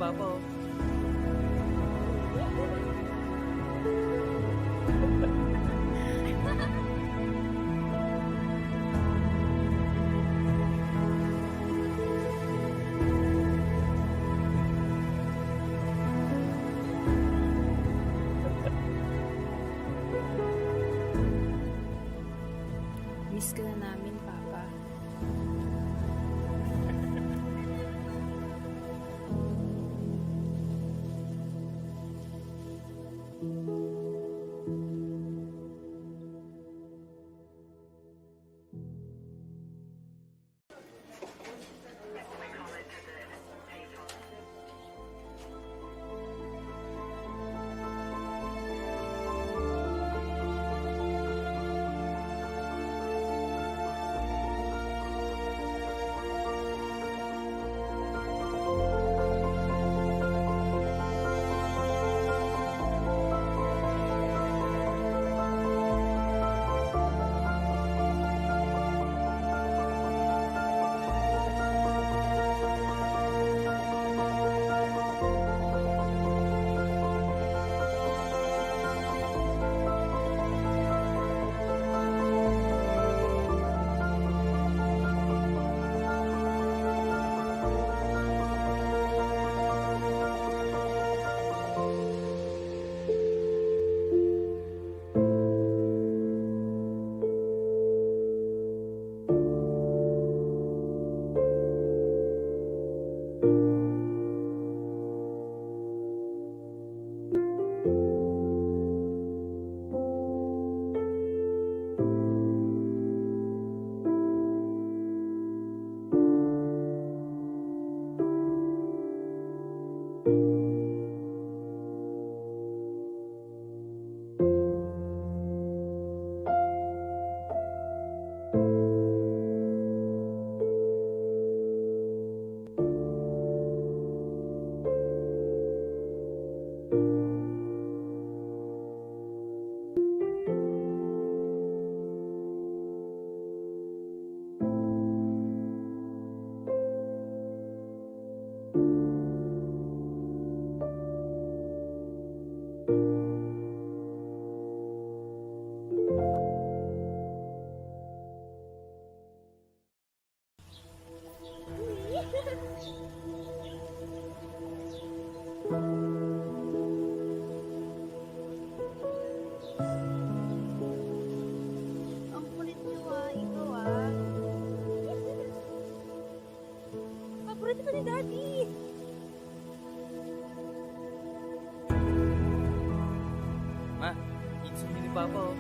Papa, oh. Miss ka na namin, Papa. Ang kulit nyo ikaw ah. Paborito ka ni Daddy. Ma, itsin ni Papa, oh.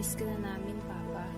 Miss ka na namin, Papa.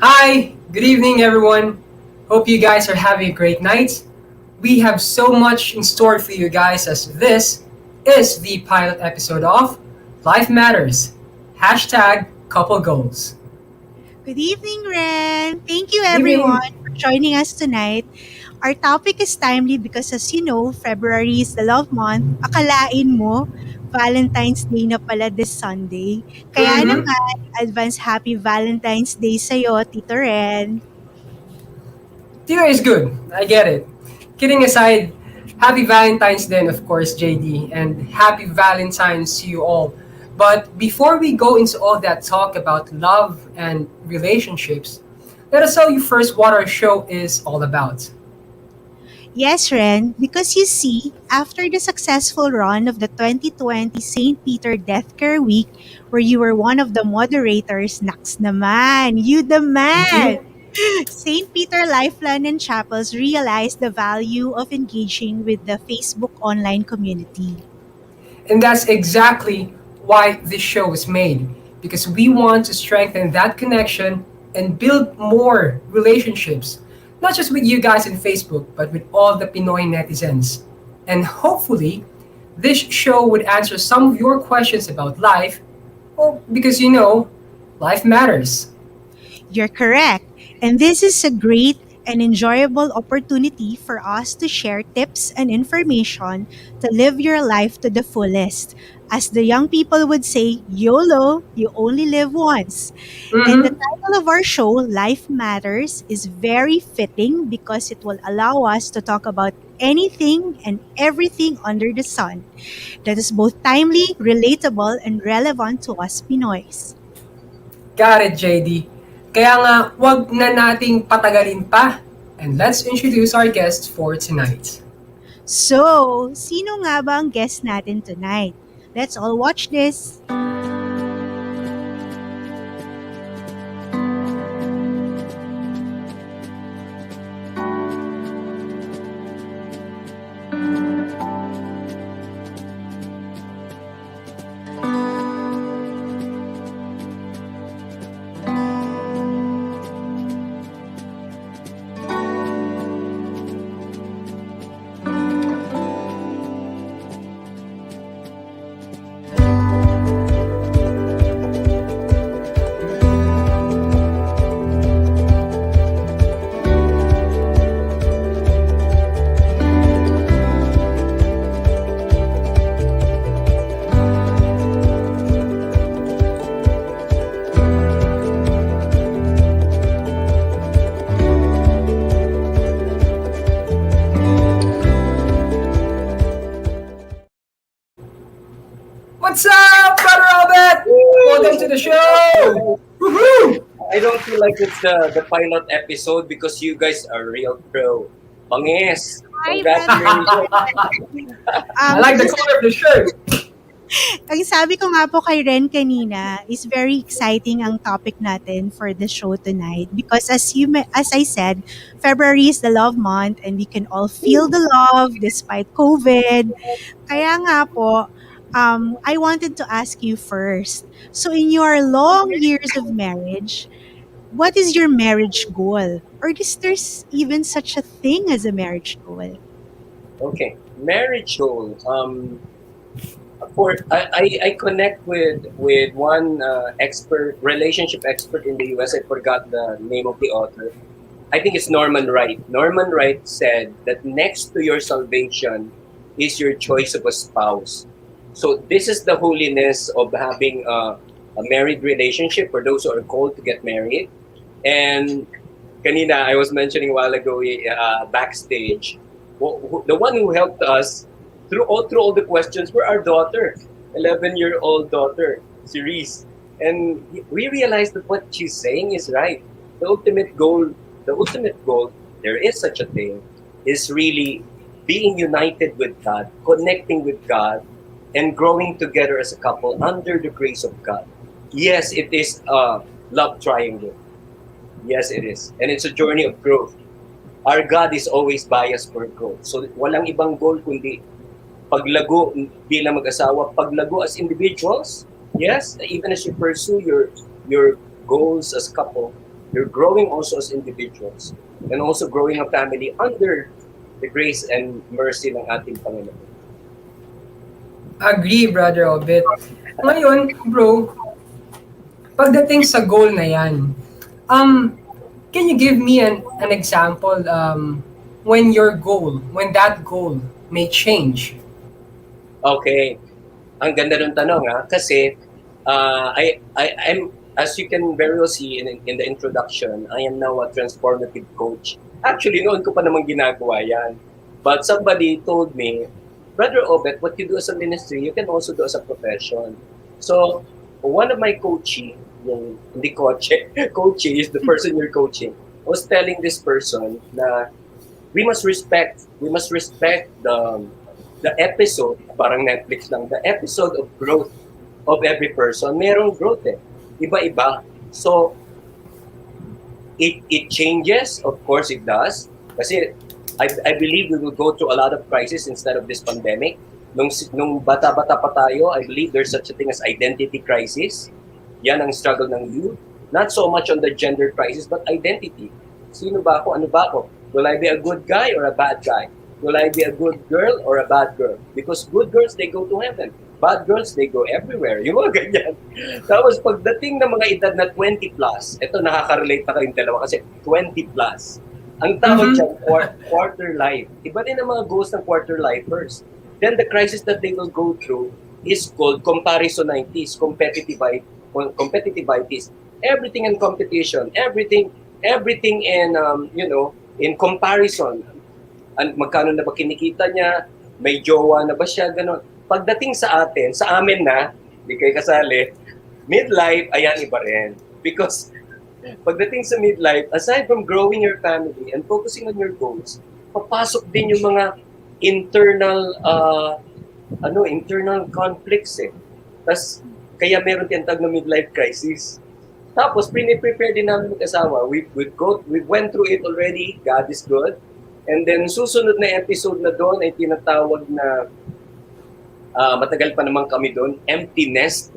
Hi, good evening, everyone. Hope you guys are having a great night. We have so much in store for you guys as this is the pilot episode of Life Matters. Hashtag couple goals. Good evening, Ren. Thank you, Good evening. everyone, for joining us tonight. Our topic is timely because, as you know, February is the love month. Akalain mo, Valentine's Day na pala this Sunday. Kaya Mm-hmm. naman, advance happy Valentine's Day sa'yo, Tito Ren. Dinner is good. I get it. Kidding aside, happy Valentine's Day, of course, JD, and happy Valentine's to you all. But before we go into all that talk about love and relationships, let us tell you first what our show is all about. Yes, Ren, because you see, after the successful run of the 2020 St. Peter Death Care Week, where you were one of the moderators, naks naman, you the man! Mhm. St. Peter Lifeline and Chapels realized the value of engaging with the Facebook online community. And that's exactly why this show was made, because we want to strengthen that connection and build more relationships, not just with you guys in Facebook, but with all the Pinoy netizens. And hopefully, this show would answer some of your questions about life, well, because life matters. You're correct. And this is a great and enjoyable opportunity for us to share tips and information to live your life to the fullest. As the young people would say, YOLO, you only live once. And the Mm-hmm. title of our show, Life Matters, is very fitting because it will allow us to talk about anything and everything under the sun that is both timely, relatable, and relevant to us Pinoys. Got it, JD. Kaya nga, wag na nating patagalin pa. And let's introduce our guest for tonight. So, sino nga ba ang guest natin tonight? Let's all watch this. What's up, Brother Robert? Welcome to the show! Woohoo! I don't feel like it's the pilot episode because you guys are real pro. Banges! Hi, brother. Congratulations! I like the color of the shirt. Ang sabi ko nga po kay Ren kanina is very exciting ang topic natin for the show tonight because as I said, February is the love month and we can all feel the love despite COVID. Kaya nga po, I wanted to ask you first. So in your long years of marriage, what is your marriage goal? Or is there even such a thing as a marriage goal? Okay, marriage goal. I connect with one expert, relationship expert in the US. I forgot the name of the author. I think it's Norman Wright. Norman Wright said that next to your salvation is your choice of a spouse. So this is the holiness of having a married relationship for those who are called to get married. And kanina, I was mentioning a while ago backstage, the one who helped us through all the questions were our daughter, 11-year-old daughter, Cerise. And we realized that what she's saying is right. The ultimate goal, there is such a thing, is really being united with God, connecting with God, and growing together as a couple under the grace of God. Yes, it is a love triangle. Yes, it is. And it's a journey of growth. Our God is always biased for growth. So walang ibang goal kundi paglago bilang mag-asawa, paglago as individuals. Yes, even as you pursue your goals as couple, You're growing also as individuals and also growing a family under the grace and mercy ng ating Panginoon. Agree, Brother Obet. Ngayon, bro, pagdating sa goal na yan, can you give me an example when that goal may change? Okay. Ang ganda ng tanong kasi I'm, as you can very well see in the introduction, I am now a transformative coach. Actually, noon ko pa naman ginagawa yan. But somebody told me, Brother Obet, what you do as a ministry, you can also do as a profession. So, one of my coachee, yung hindi coachee is the person you're coaching, was telling this person na we must respect the episode, parang Netflix lang, the episode of growth of every person. Merong growth iba-iba. So, it changes, of course it does. Kasi I believe we will go through a lot of crisis instead of this pandemic. Nung bata-bata pa tayo, I believe there's such a thing as identity crisis. Yan ang struggle ng youth. Not so much on the gender crisis, but identity. Sino ba ako? Ano ba ako? Will I be a good guy or a bad guy? Will I be a good girl or a bad girl? Because good girls, they go to heaven. Bad girls, they go everywhere. Yung mga ganyan. Tapos pagdating ng mga edad na 20 plus, ito nakaka-relate na kayong dalawa kasi 20 plus. Ang tawag dyan, quarter life. Iba din ang mga goals ng quarter lifers. Then the crisis that they will go through is called comparisonitis, competitivitis. Everything in competition, everything in in comparison. Magkano na ba kinikita niya? May jowa na ba siya? Ganon. Pagdating sa atin, sa amin na, di kayo kasali, midlife, ayan, iba rin. Because pagdating sa midlife, aside from growing your family and focusing on your goals, papasok din yung mga internal conflicts Tas, kaya meron tiyang na midlife crisis. Tapos, prepare din namin mag-asawa. We went through it already. God is good. And then, susunod na episode na doon ay tinatawag na matagal pa naman kami doon, empty nest.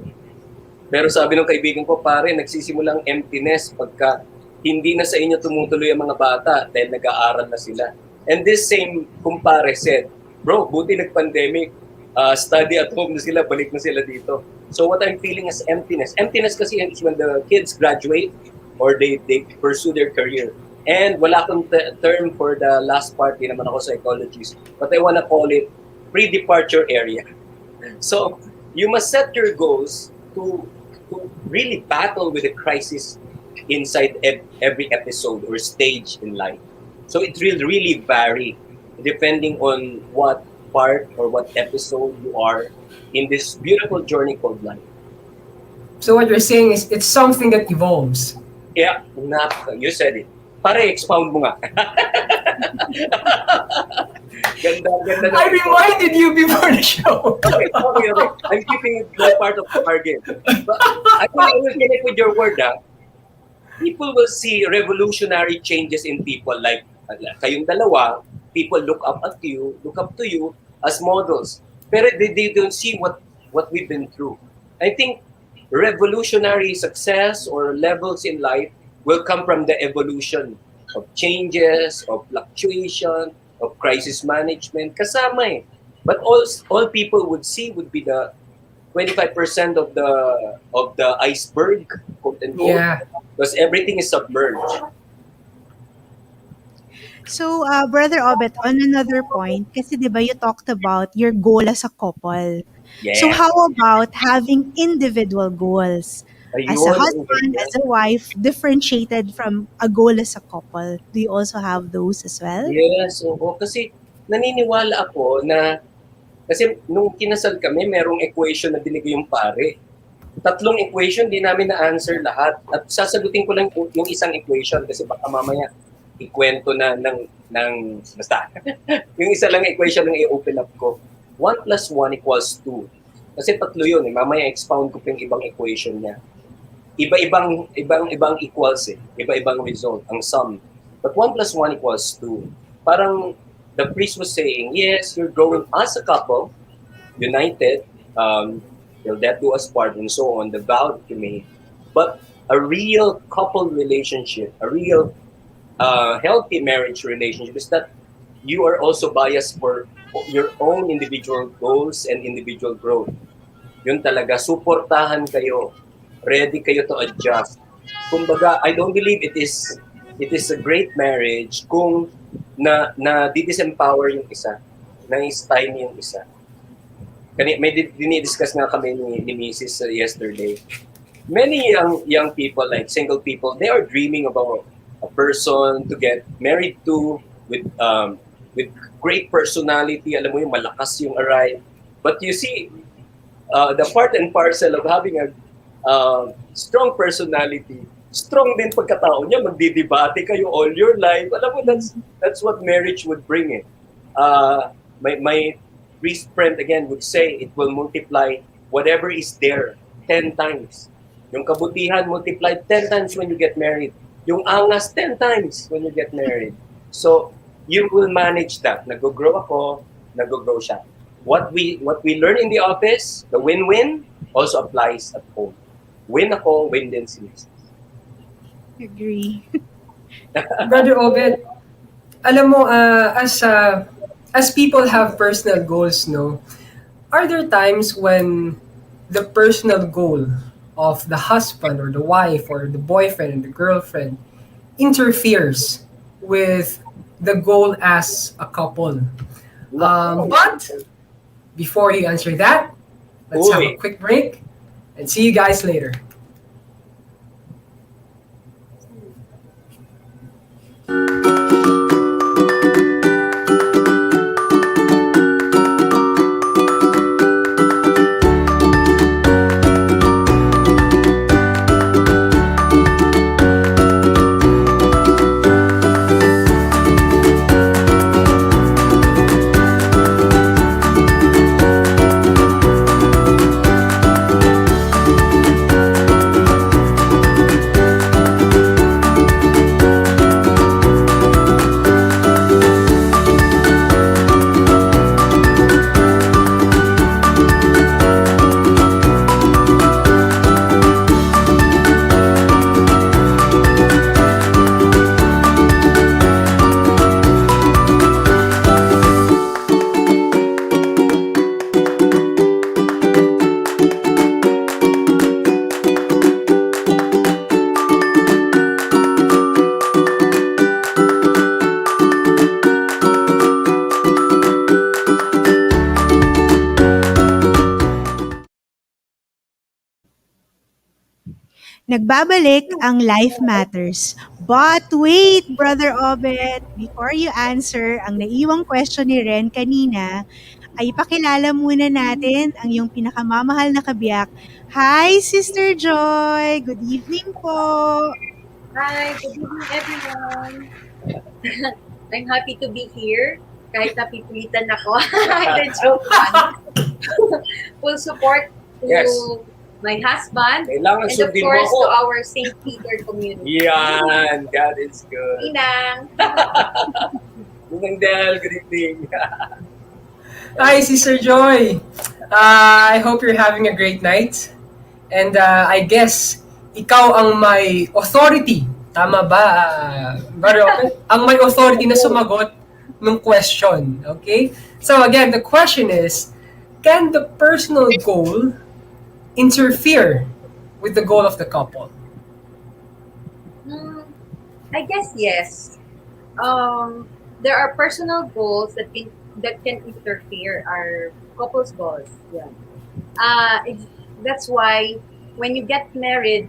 Pero sabi ng kaibigan ko, pare, nagsisimulang emptiness pagka hindi na sa inyo tumutuloy ang mga bata dahil nag-aaral na sila. And this same kumpare said, bro, buti nag-pandemic, study at home na sila, balik na sila dito. So what I'm feeling is emptiness. Emptiness kasi is when the kids graduate or they pursue their career. And wala akong term for the last part, di naman ako psychologist, but I wanna call it pre-departure area. So you must set your goals to really battle with the crisis inside every episode or stage in life. So it will really vary depending on what part or what episode you are in this beautiful journey called life. So what you're saying is it's something that evolves. Yeah, you said it. Pare, expound mo nga. Ganda. I reminded you before the show. Okay. I'm keeping it like part of the bargain. But I think I will connect with your word. People will see revolutionary changes in people. Like kayong dalawa, people look up to you as models. Pero they don't see what we've been through. I think revolutionary success or levels in life will come from the evolution of changes, of fluctuation, of crisis management, kasama But all people would see would be the 25% of the iceberg, quote unquote, because everything is submerged. So, Brother Obet, on another point, kasi di ba you talked about your goal as a couple. Yeah. So how about having individual goals? As a husband, as a wife, differentiated from a goal as a couple. Do you also have those as well? Yes, oo. Kasi naniniwala ako na, kasi nung kinasal kami, merong equation na binigay yung pare. 3 equation, di namin na-answer lahat. At sasagutin ko lang yung isang equation kasi baka mamaya ikwento na ng basta. Yung isa lang equation lang i-open up ko. 1 plus 1 equals 2. Kasi 3 yun. Mamaya expound ko pa yung ibang equation niya. Iba-ibang equals Iba-ibang result, ang sum. But 1 plus 1 equals 2. Parang the priest was saying, yes, you're growing as a couple, united, till death do us part, and so on, the vow that you made. But a real couple relationship, a real healthy marriage relationship is that you are also biased for your own individual goals and individual growth. Yun talaga, suportahan kayo. Ready kayo to adjust. Kumbaga, I don't believe it is a great marriage kung na disempower yung isa, na stymie yung isa. May dinidiscuss nga kami ni Mrs. Yesterday. Many young people, like single people, they are dreaming about a person to get married to with great personality. Alam mo yung malakas yung arrive. But you see, the part and parcel of having a strong personality, strong din pagkatao niya, magdidebate kayo all your life. Alam mo, that's what marriage would bring it. My priest friend again would say it will multiply whatever is there 10 times. Yung kabutihan multiplied 10 times when you get married. Yung angas 10 times when you get married. So, you will manage that. Nag-grow ako, nag-grow siya. What we learn in the office, the win-win, also applies at home. Win ako, win din si Mrs. Agree. Brother Obed, alam mo, as people have personal goals, no, are there times when the personal goal of the husband or the wife or the boyfriend and the girlfriend interferes with the goal as a couple? But before you answer that, let's have a quick break and see you guys later. Nagbabalik ang Life Matters. But wait, Brother Obet, before you answer ang naiwang question ni Ren kanina, ay pakilala muna natin ang iyong pinakamamahal na kabiyak. Hi, Sister Joy! Good evening po! Hi, good evening everyone. I'm happy to be here. Kahit napipilitan ako. The joke lang. Full support to Yes. my husband Kailangan and of sundin mo course ako. to our St. Peter community. Yan, God is good. Inang. Inang Del, good evening. Hi, Sister Joy. I hope you're having a great night. And I guess ikaw ang may authority. Tama ba, Brother Obed? Ang may authority na sumagot ng question. Okay? So again, the question is, can the personal goal interfere with the goal of the couple? I guess yes. There are personal goals that can interfere our couple's goals. Yeah. That's why when you get married,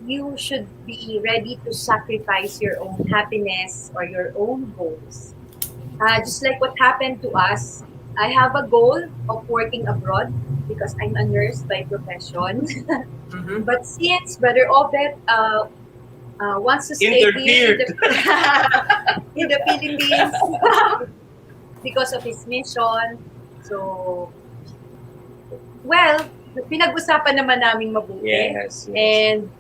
you should be ready to sacrifice your own happiness or your own goals. Just like what happened to us, I have a goal of working abroad because I'm a nurse by profession. Mhm. But since Brother Obet wants to stay here in the Philippines because of his mission, so, well, pinag-usapan naman naming mabuti. Yes. And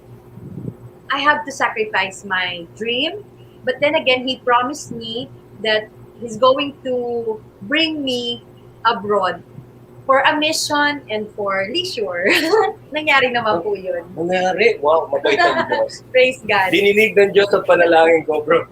I have to sacrifice my dream. But then again, he promised me that he's going to bring me abroad for a mission and for leisure. Nangyari naman po yun. Nangyari, wow, mabait ang Diyos. Praise God. Dininig ng Diyos ang panalangin ko, bro.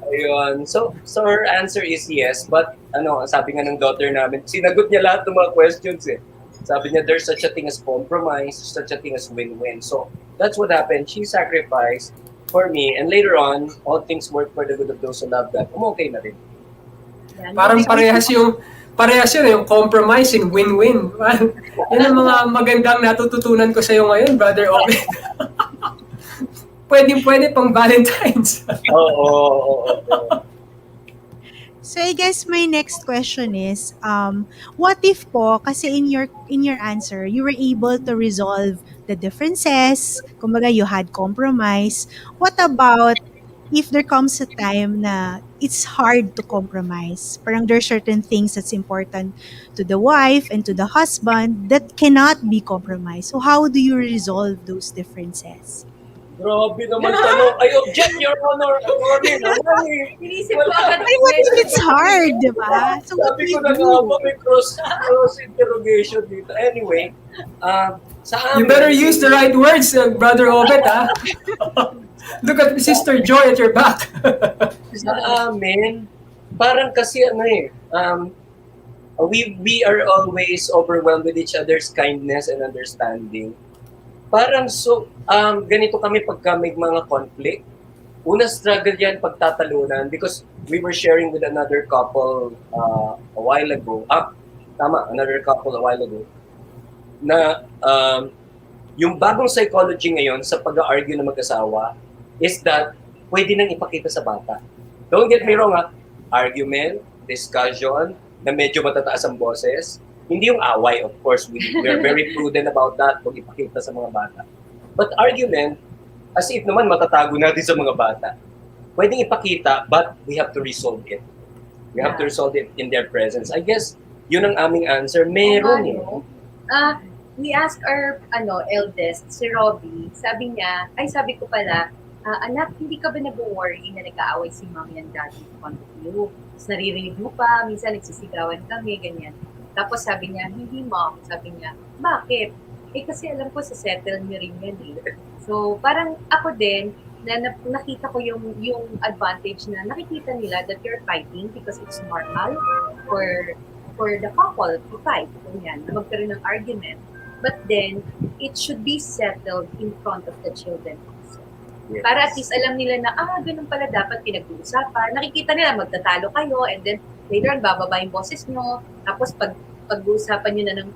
Ayun. So her answer is yes, but sabi nga ng daughter namin, sinagot niya lahat ng mga questions eh. Sabi niya, there's such a thing as compromise, such a thing as win-win. So that's what happened. She sacrificed for me, and later on, all things work for the good of those who love God. Okay na rin. Yan. Parang parehas yun, yung compromising, win-win. Yan ang mga magandang natututunan ko sa'yo ngayon, Brother Owen. Pwede pang Valentine's. Oo. So I guess my next question is, what if po, kasi in your answer, you were able to resolve the differences, kumbaga you had compromise. What about if there comes a time na it's hard to compromise? Parang there are certain things that's important to the wife and to the husband that cannot be compromised. So how do you resolve those differences? Grabe naman tanong. I object, Your Honor. Inisip ko agad. Ay, what if it's hard, di ba? So what do Sabi ko you na do? nga ba, may cross interrogation dito. Anyway, sa You amin, better use the right words, Brother Obet, ha? Look at Sister Joy at your back. Sa amin, parang kasi we are always overwhelmed with each other's kindness and understanding. Parang ganito kami pagka may mga conflict. Una struggle yan pagtatalunan because we were sharing with another couple a while ago. Another couple a while ago. Na yung bagong psychology ngayon sa pag-argue ng mag-asawa is that pwede nang ipakita sa bata. Don't get me wrong, argument, discussion, na medyo matataas ang boses. Hindi yung away, of course. We're very prudent about that kung ipakita sa mga bata. But argument, as if naman matatago natin sa mga bata. Pwedeng ipakita, but we have to resolve it. We have to resolve it in their presence. I guess, yun ang aming answer. Meron eh. We asked our eldest, si Robbie, sabi ko pala, anak, hindi ka ba nag-worry na nag-aaway si mommy and daddy in front of you? Tapos naririnig mo pa, minsan nagsisigawan kami, ganyan. Tapos sabi niya, hindi mom. Sabi niya, bakit? Kasi alam ko sa settle niyo rin yan eh. So parang ako din, nakita ko yung advantage na nakikita nila that you're fighting because it's normal for the couple to fight. Ganyan, na magkaroon ng argument. But then, it should be settled in front of the children also. Yes. Para at least alam nila na, ganun pala dapat pinag-uusapan. Nakikita nila, magtatalo kayo, and then later on, bababa yung boses nyo. Tapos pag-uusapan nyo na ng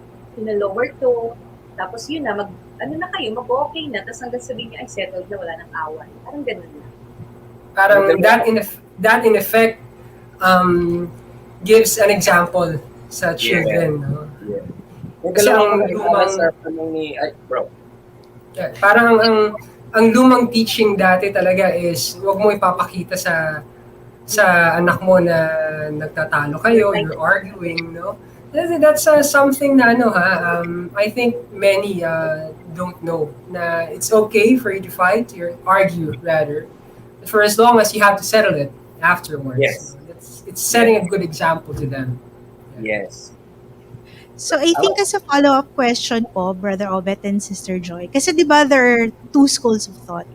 lower tone. Tapos yun na, mag-okay na. Tapos hanggang sabihin nyo, ay settled na, wala nang away. Parang ganun na. Parang that in effect gives an example sa children. No? Yeah. Kasi ang lumang parang ang lumang teaching dati talaga is wag mo ipapakita sa anak mo na nagtatalo kayo, you're arguing, no? That's something na I think many don't know na it's okay for you to fight, or argue rather, for as long as you have to settle it afterwards. Yes. It's setting a good example to them. Yes. So I think as a follow-up question po, Brother Obet and Sister Joy, kasi di ba there are two schools of thought.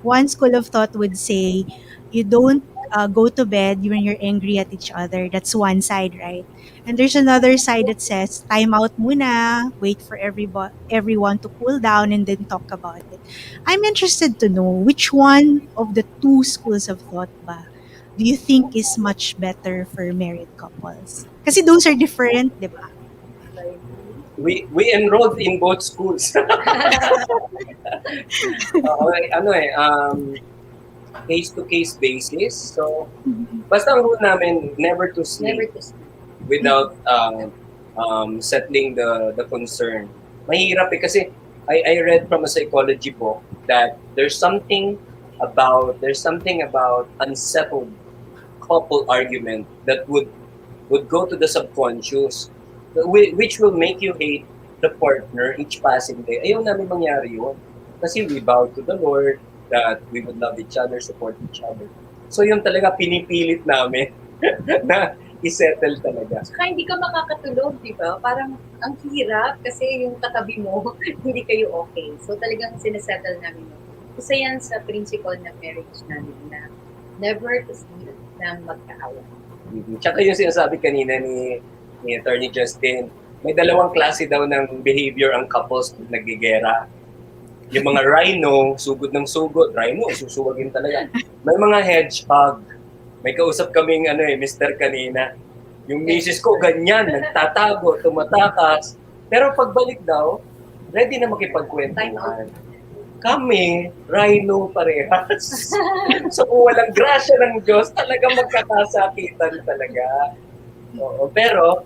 One school of thought would say, you don't go to bed when you're angry at each other. That's one side, right? And there's another side that says, time out muna, wait for everyone to cool down and then talk about it. I'm interested to know which one of the two schools of thought ba do you think is much better for married couples? Kasi those are different, di ba? We enrolled in both schools. Case-to-case basis. So, basta ang rule namin, never to sleep without settling the concern. Mahirap kasi I read from a psychology book that there's something about unsettled couple argument that would go to the subconscious, which will make you hate the partner each passing day. Ayaw namin mangyari yun. Kasi we bow to the Lord that we would love each other, support each other. So yun talaga pinipilit namin na isettle talaga. Saka hindi ka makakatulog, di ba? Parang ang hirap kasi yung katabi mo, hindi kayo okay. So talagang sinesettle namin yun. Isa yan sa principle ng marriage namin na never to sleep ng magkaawa. Tsaka yung sinasabi kanina ni Attorney Justin, may dalawang klase daw ng behavior ang couples pag nagigera. Yung mga rhino, sugod ng sugod. Rhino, susuwagin talaga. May mga hedgehog. May kausap kaming Mr. kanina. Yung misis ko ganyan, nagtatago, tumatakas. Pero pagbalik daw, ready na makipagkwentuhan. Kami, rhino parehas. So kung walang grasya ng Diyos, talaga magkakasakitan talaga. Oo, pero,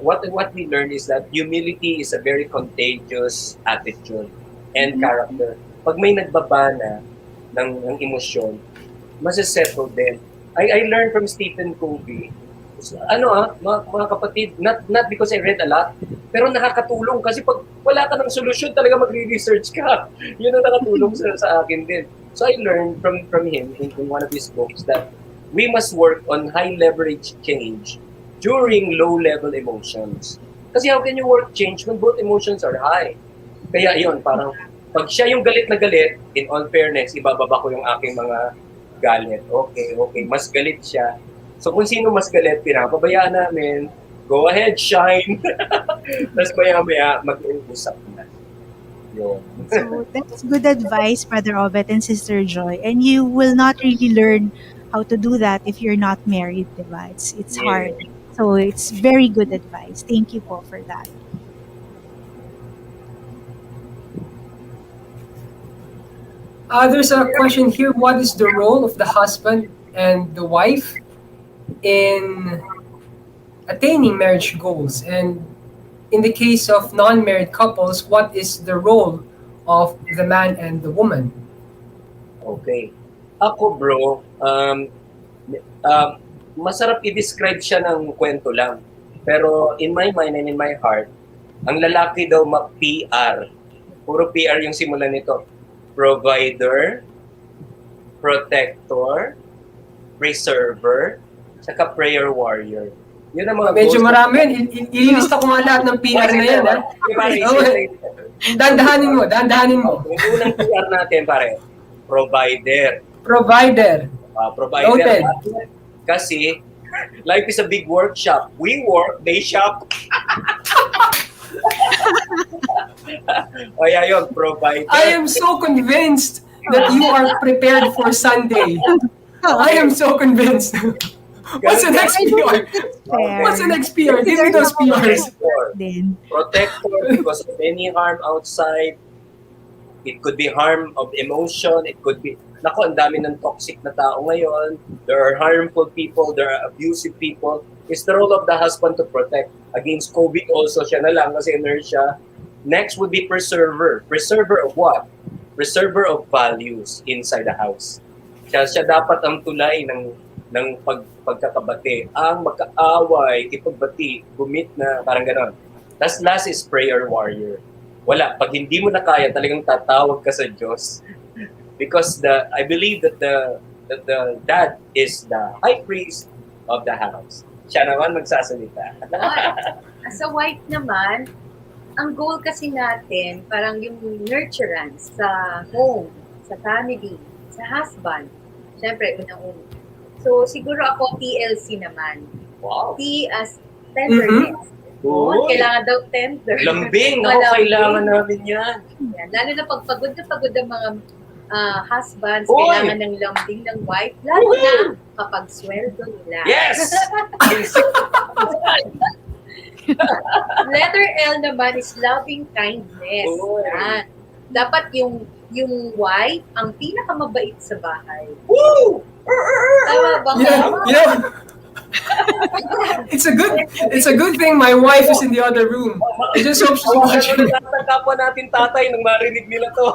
what we learn is that humility is a very contagious attitude and character. Pag may nagbaba na ng emosyon, masisettle din. I learned from Stephen Covey. Mga kapatid, not because I read a lot, pero nakakatulong kasi pag wala ka ng solusyon, talaga magre-research ka. Yun ang nakatulong sa akin din. So I learned from him in one of his books that we must work on high leverage change during low-level emotions. Kasi how can you work change when both emotions are high? Kaya yun, parang pag siya yung galit na galit, in all fairness, ibababa ko yung aking mga galit. Okay, mas galit siya. So kung sino mas galit, pinapabayaan namin, go ahead, shine. Tapos maya-maya, mag-uusap na. Yun. So that's good advice, Brother Obet and Sister Joy. And you will not really learn how to do that if you're not married, diba? It's hard. So it's very good advice. Thank you po for that. There's a question here. What is the role of the husband and the wife in attaining marriage goals? And in the case of non-married couples, what is the role of the man and the woman? Okay. Ako bro, masarap i-describe siya ng kwento lang. Pero in my mind and in my heart, ang lalaki daw ma-PR. Puro PR yung simulan nito. Provider, protector, preserver, saka prayer warrior. Yun ang mga Medyo goals. marami yun. Ililista ko nga lahat ng PR na yan. Dandahanin mo. Yung unang PR natin, pare, provider. Provider. Provider. Noted. Kasi, life is a big workshop. We work, they shop. Kaya yun, provider. I am so convinced that you are prepared for Sunday. I am so convinced. What's the next PR? What's the next PR? Give me those PRs. Protector because of any harm outside. It could be harm of emotion. It could be, ang dami ng toxic na tao ngayon. There are harmful people. There are abusive people. It's the role of the husband to protect. Against COVID also, siya na lang kasi inertia. Next would be preserver. Preserver of what? Preserver of values inside the house. Siya dapat ang tulay ng pagkakabati. Ang magkaaway, ipagbati, gumit na, parang ganon. That's last is prayer warrior. Wala. Pag hindi mo na kaya, talagang tatawag ka sa Diyos. Because I believe that the dad is the high priest of the house. Siya naman magsasalita. As a wife naman, ang goal kasi natin, parang yung nurturance sa home, sa family, sa husband. Siyempre, unang-una. So, siguro ako TLC naman. Wow. T as tenderness. Uy. Kailangan daw tender. Lambing. Kailangan namin yan. Yan. Lalo na pag pagod ang mga husbands, Uy. kailangan ng lambing ng wife. Lalo na kapag sweldo nila. Yes! Letter L naman is loving kindness. Uy. Yan. Dapat yung wife ang pinakamabait sa bahay. Woo! Tama ba? You know, it's a good thing my wife is in the other room. I just hope she's watching. Ang kapwa natin tatay nung marinig nila to.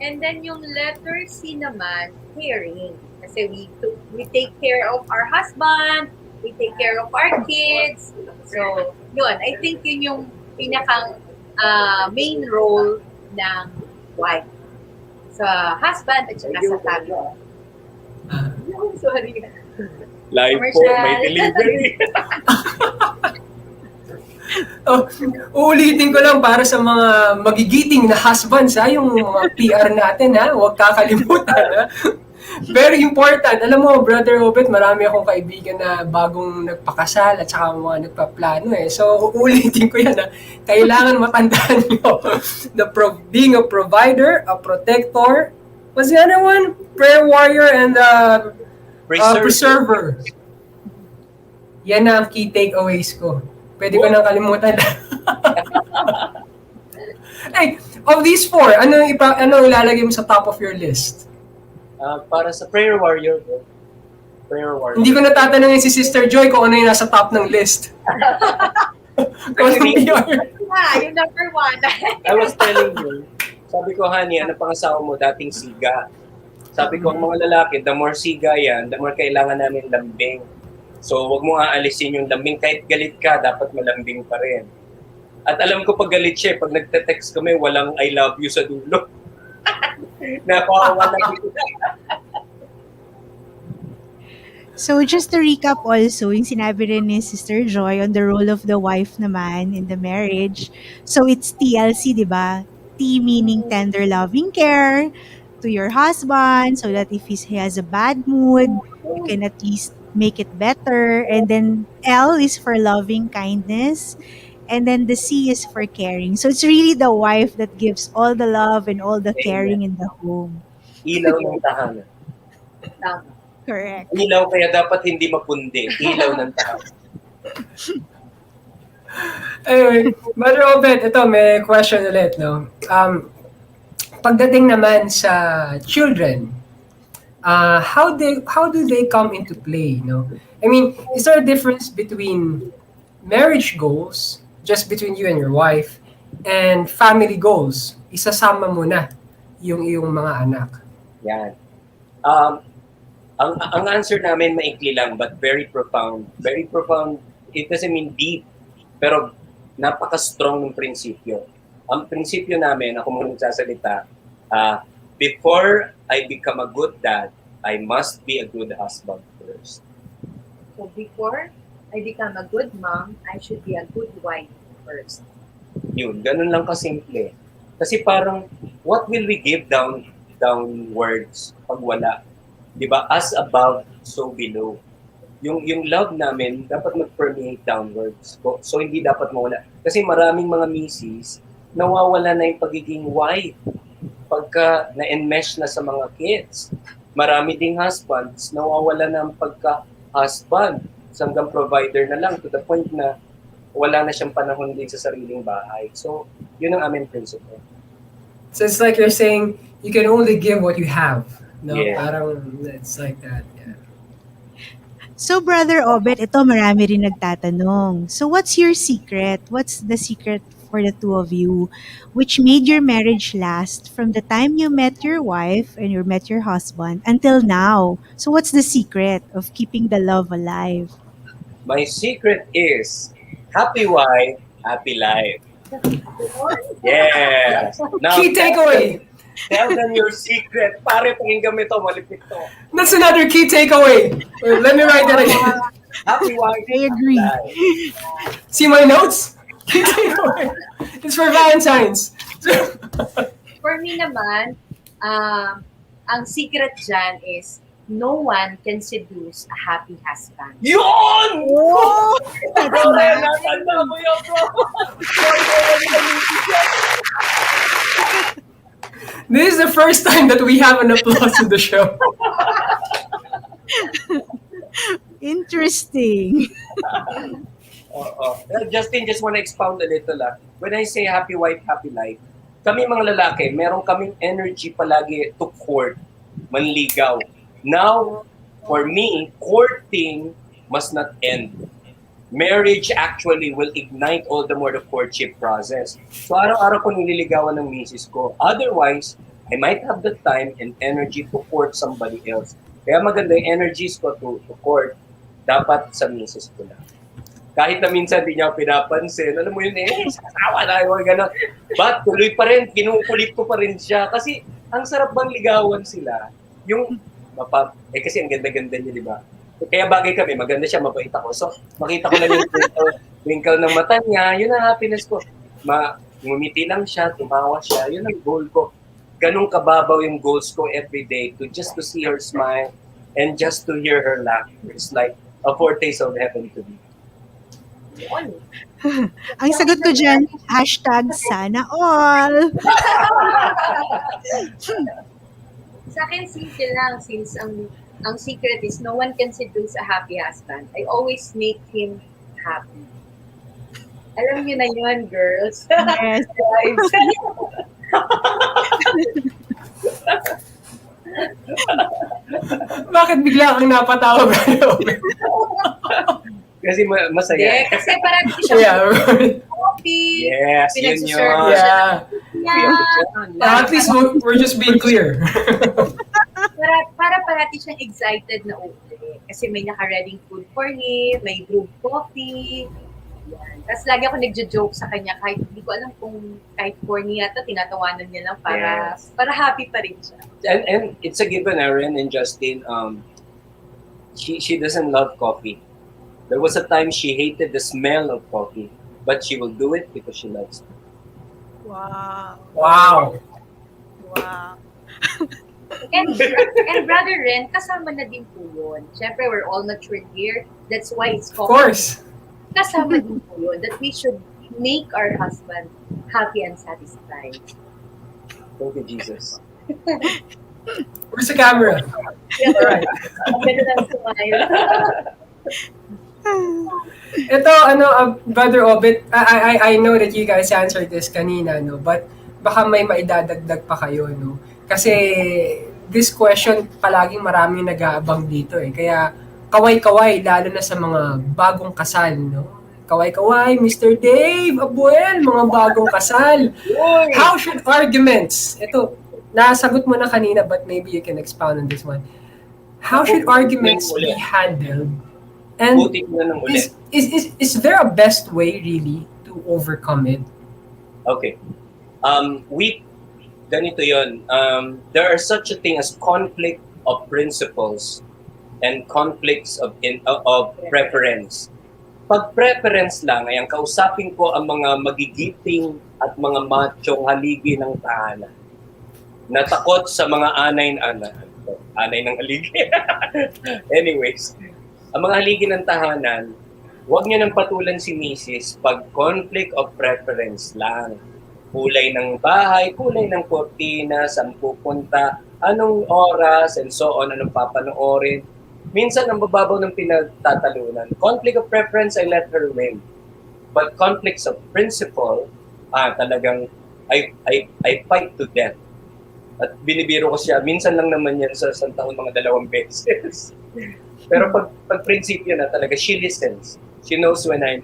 And then yung letter C naman, caring. Kasi we take care of our husband, we take care of our kids. So, yun. I think yun yung pinakang main role ng wife. Sa husband at saka sa family. Sorry. Live po, may delivery. Oh, uulitin ko lang para sa mga magigiting na husbands, ha, yung mga PR natin, ha, huwag kakalimutan, ha. Very important. Alam mo, Brother Obet, marami akong kaibigan na bagong nagpakasal at saka mga nagpaplano eh. So, uulitin ko yan, ha. Kailangan matandaan nyo na being a provider, a protector, what's the other one? Prayer warrior and preserver. Yan na ang key takeaways ko. Pwede ko nang kalimutan. Hey, of these four, ano ilalagay mo sa top of your list? Para sa prayer warrior, bro. Prayer warrior. Hindi ko natatanungin si Sister Joy kung ano yung nasa top ng list. Kung ano PR. Yung number one. I was telling you, sabi ko, honey, ano pang asawa mo, dating siga. Sabi ko, ang mga lalaki, the more siga yan, the more kailangan namin lambing. So, wag mo aalisin yung lambing. Kahit galit ka, dapat malambing pa rin. At alam ko pag galit siya, pag nagte-text kami, walang I love you sa dulo. Napakawa na So just to recap also, yung sinabi rin ni Sister Joy on the role of the wife naman in the marriage. So it's TLC, di ba? T meaning tender loving care to your husband so that if he has a bad mood, you can at least make it better. And then L is for loving kindness. And then the C is for caring. So it's really the wife that gives all the love and all the caring in the home. ilaw ng tahanan. Tama. Correct. Ilaw kaya dapat hindi mapundi. Ilaw ng tahanan. Anyway, Brother Obet, ito, may question ulit, no? Pagdating naman sa children, how do they come into play, no? I mean, is there a difference between marriage goals, just between you and your wife, and family goals? Isasama mo na yung iyong mga anak. Yan. Ang answer namin maikli lang but very profound. Very profound. It doesn't mean deep, pero napaka-strong ng prinsipyo. Ang prinsipyo namin, ako muna nagsasalita, before I become a good dad, I must be a good husband first. So before I become a good mom, I should be a good wife first. Yun, ganun lang kasimple. Kasi parang, what will we give downwards pag wala? Diba? As above, so below. Yung love namin, dapat mag-permeate downwards. So, hindi dapat mawala. Kasi maraming mga misis, nawawala na yung pagiging wife pagka na-enmesh na sa mga kids. Marami ding husbands, nawawala na ang pagka-husband. Hanggang provider na lang to the point na wala na siyang panahon din sa sariling bahay. So, yun ang aming principle. So it's like you're saying, you can only give what you have. No? Yeah. Parang, it's like that. Yeah. So, Brother Obet, ito marami rin nagtatanong. So, what's your secret? What's the secret for the two of you which made your marriage last from the time you met your wife and you met your husband until now? So, what's the secret of keeping the love alive? My secret is, happy wife, happy life. Yes. Now, Key takeaway. tell them your secret. Pare, pakinggan mo ito, malipit to. That's another key takeaway. Let me write that again. Happy wife, I agree. happy life. See my notes? Key takeaway. It's for Valentine's. For me naman, ang secret dyan is no one can seduce a happy husband. Yun! Oh, that's Bro, nice. natanda mo yun, bro. This is the first time that we have an applause in the show. Interesting. Justin, just want to expound a little. When I say happy wife, happy life, kami mga lalaki, meron kaming energy palagi to court, manligaw. Now, for me, courting must not end. Marriage actually will ignite all the more the courtship process. So araw-araw ko nililigawan ng misis ko. Otherwise, I might have the time and energy to court somebody else. Kaya maganda yung energies ko to court, dapat sa misis ko lang. Kahit na minsan di niya ako pinapansin, alam mo yun sasawa na yung gano'n. But tuloy pa rin, kinukulit ko pa rin siya. Kasi ang sarap bang ligawan sila. Yung kasi ang ganda-ganda niya, di ba? Kaya bagay kami, maganda siya, mabait ako. So, makita ko lang yung twinkle ng mata niya, yun ang happiness ko. Ngumiti lang siya, tumawa siya, yun ang goal ko. Ganun kababaw yung goals ko every day to see her smile and just to hear her laugh. It's like a foretaste of heaven to me. Ang sagot ko dyan, #sana all. Sa akin, simple lang since ang secret is no one can seduce a happy husband. I always make him happy. Alam niyo na yun, girls. Yes. Guys. Bakit bigla kang napatawa ba? Kasi masaya. Yeah, kasi parang siya Yeah. coffee. Yes, yun Pinagsiserve yun. Yeah. Yeah. At least we're just being clear. Para parati siyang excited na uuwi. Kasi may naka-ready food for him, may brewed coffee. Yan. Tapos lagi ako nagjo-joke sa kanya kahit hindi ko alam kung kahit corny yata, tinatawanan niya lang para happy pa rin siya. And it's a given, Erin and Justin. She doesn't love coffee. There was a time she hated the smell of coffee, but she will do it because she loves it. Wow. Wow. Wow. And Brother Ren, kasama na din po yun. Siyempre, we're all matured here. That's why it's Of called. course. Kasama din po yun. That we should make our husband happy and satisfied. Thank you, Jesus. Where's the camera? Alright. Ang ganda ng smile. Ito, Brother Obet, I know that you guys answered this kanina, no? But baka may maidadagdag pa kayo, no? Kasi this question, palaging maraming nag-aabang dito, eh. Kaya kaway-kaway, lalo na sa mga bagong kasal, no? Kaway-kaway, Mr. Dave, Abuel, mga bagong kasal. How should arguments, ito, nasagot mo na kanina, but maybe you can expound on this one. How should arguments be handled? And Buti na ng ulit. is there a best way really to overcome it? Okay. Ganito yun. There are such a thing as conflict of principles and conflicts of preference. Pag preference lang, ay ang kausapin ko ang mga magigiting at mga machong haligi ng tahanan. Natakot sa mga anay ng haligi. Anyways, ang mga haligi ng tahanan, huwag niyo nang patulan si Mrs. pag conflict of preference lang. Kulay ng bahay, kulay ng kortina, saan pupunta, anong oras, and so on, anong papanoorin. Minsan, ang bababaw ng pinagtatalunan. Conflict of preference, I let her win. But conflicts of principle, talagang I fight to death. At binibiro ko siya, minsan lang naman yan sa isang taon, mga 2 beses. Pero pag prinsipyo na talaga, she listens. She knows when I'm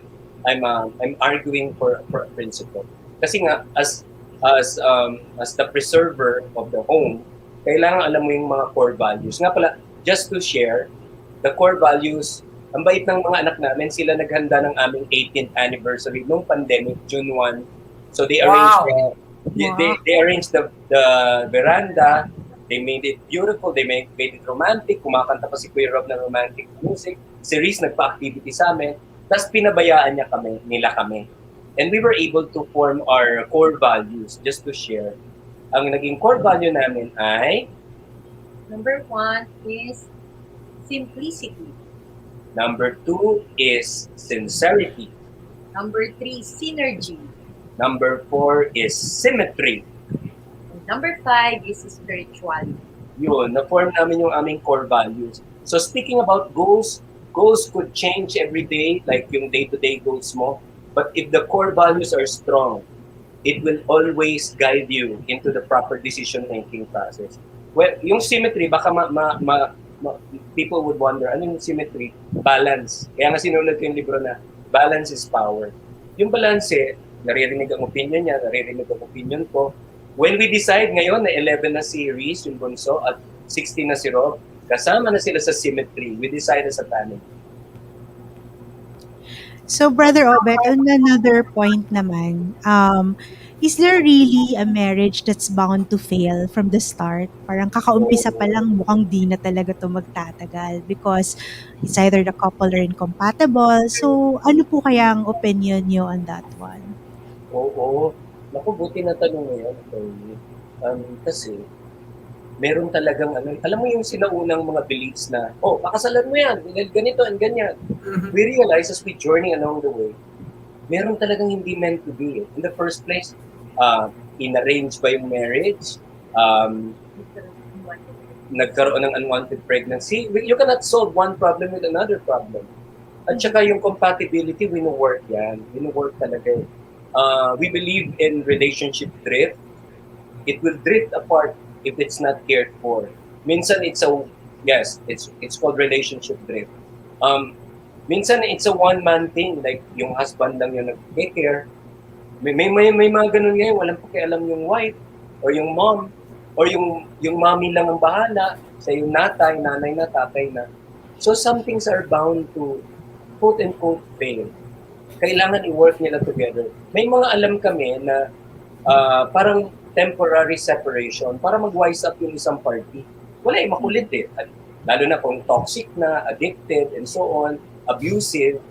arguing for a principle. Kasi nga as the preserver of the home, kailangan alam mo yung mga core values. Nga pala, just to share, the core values, ang bait ng mga anak namin, sila naghanda ng aming 18th anniversary nung pandemic, June 1. So they arranged they arranged the veranda. They made it beautiful. They made it romantic. Kumakanta pa si Kuya Rob ng romantic music. Si Reese nagpa-activity sa amin. Tapos pinabayaan nila kami. And we were able to form our core values just to share. Ang naging core value namin ay Number 1 is simplicity. Number 2 is sincerity. Number 3, synergy. Number 4 is symmetry. And number 5 is spirituality. Yun, na-form namin yung aming core values. So speaking about goals could change every day, like yung day-to-day goals mo. But if the core values are strong, it will always guide you into the proper decision-making process. Well, yung symmetry, baka people would wonder, ano yung symmetry? Balance. Kaya nga sinulat ko yung libro na balance is power. Yung balance, naririnig ang opinion niya, naririnig ang opinion ko. When we decide ngayon na 11 na si Reese, yung bunso, at 16 na si Rob, kasama na sila sa symmetry. We decide as a family. So, Brother Obet, on another point naman, is there really a marriage that's bound to fail from the start? Parang kakaumpisa pa lang mukhang di na talaga to magtatagal because it's either the couple are incompatible. So, ano po kaya ang opinion nyo on that one? Oo. Naku, buti na tanong mo yan, attorney. Kasi, meron talagang alam mo yung sinaunang mga beliefs na, pakasalan mo yan, ganito and ganyan. Mhm. We realize as we journey along the way, meron talagang hindi meant to be. In the first place, inarrange ba yung marriage? Nagkaroon ng unwanted pregnancy? You cannot solve one problem with another problem. At saka yung compatibility, wino-work yan. Wino-work talaga. We believe in relationship drift. It will drift apart if it's not cared for. Minsan it's called relationship drift. Minsan it's a one-man thing, like yung husband lang yung nag-take care. May mga ganun ngayon, walang pakialam yung wife or yung mom or yung mommy lang ang bahala sa yung nanay na, tatay na. So some things are bound to quote-unquote fail. Kailangan i-work nila together. May mga alam kami na parang temporary separation para mag-wise up yung isang party. Wala makulit eh. Lalo na kung toxic na, addicted, and so on, abusive,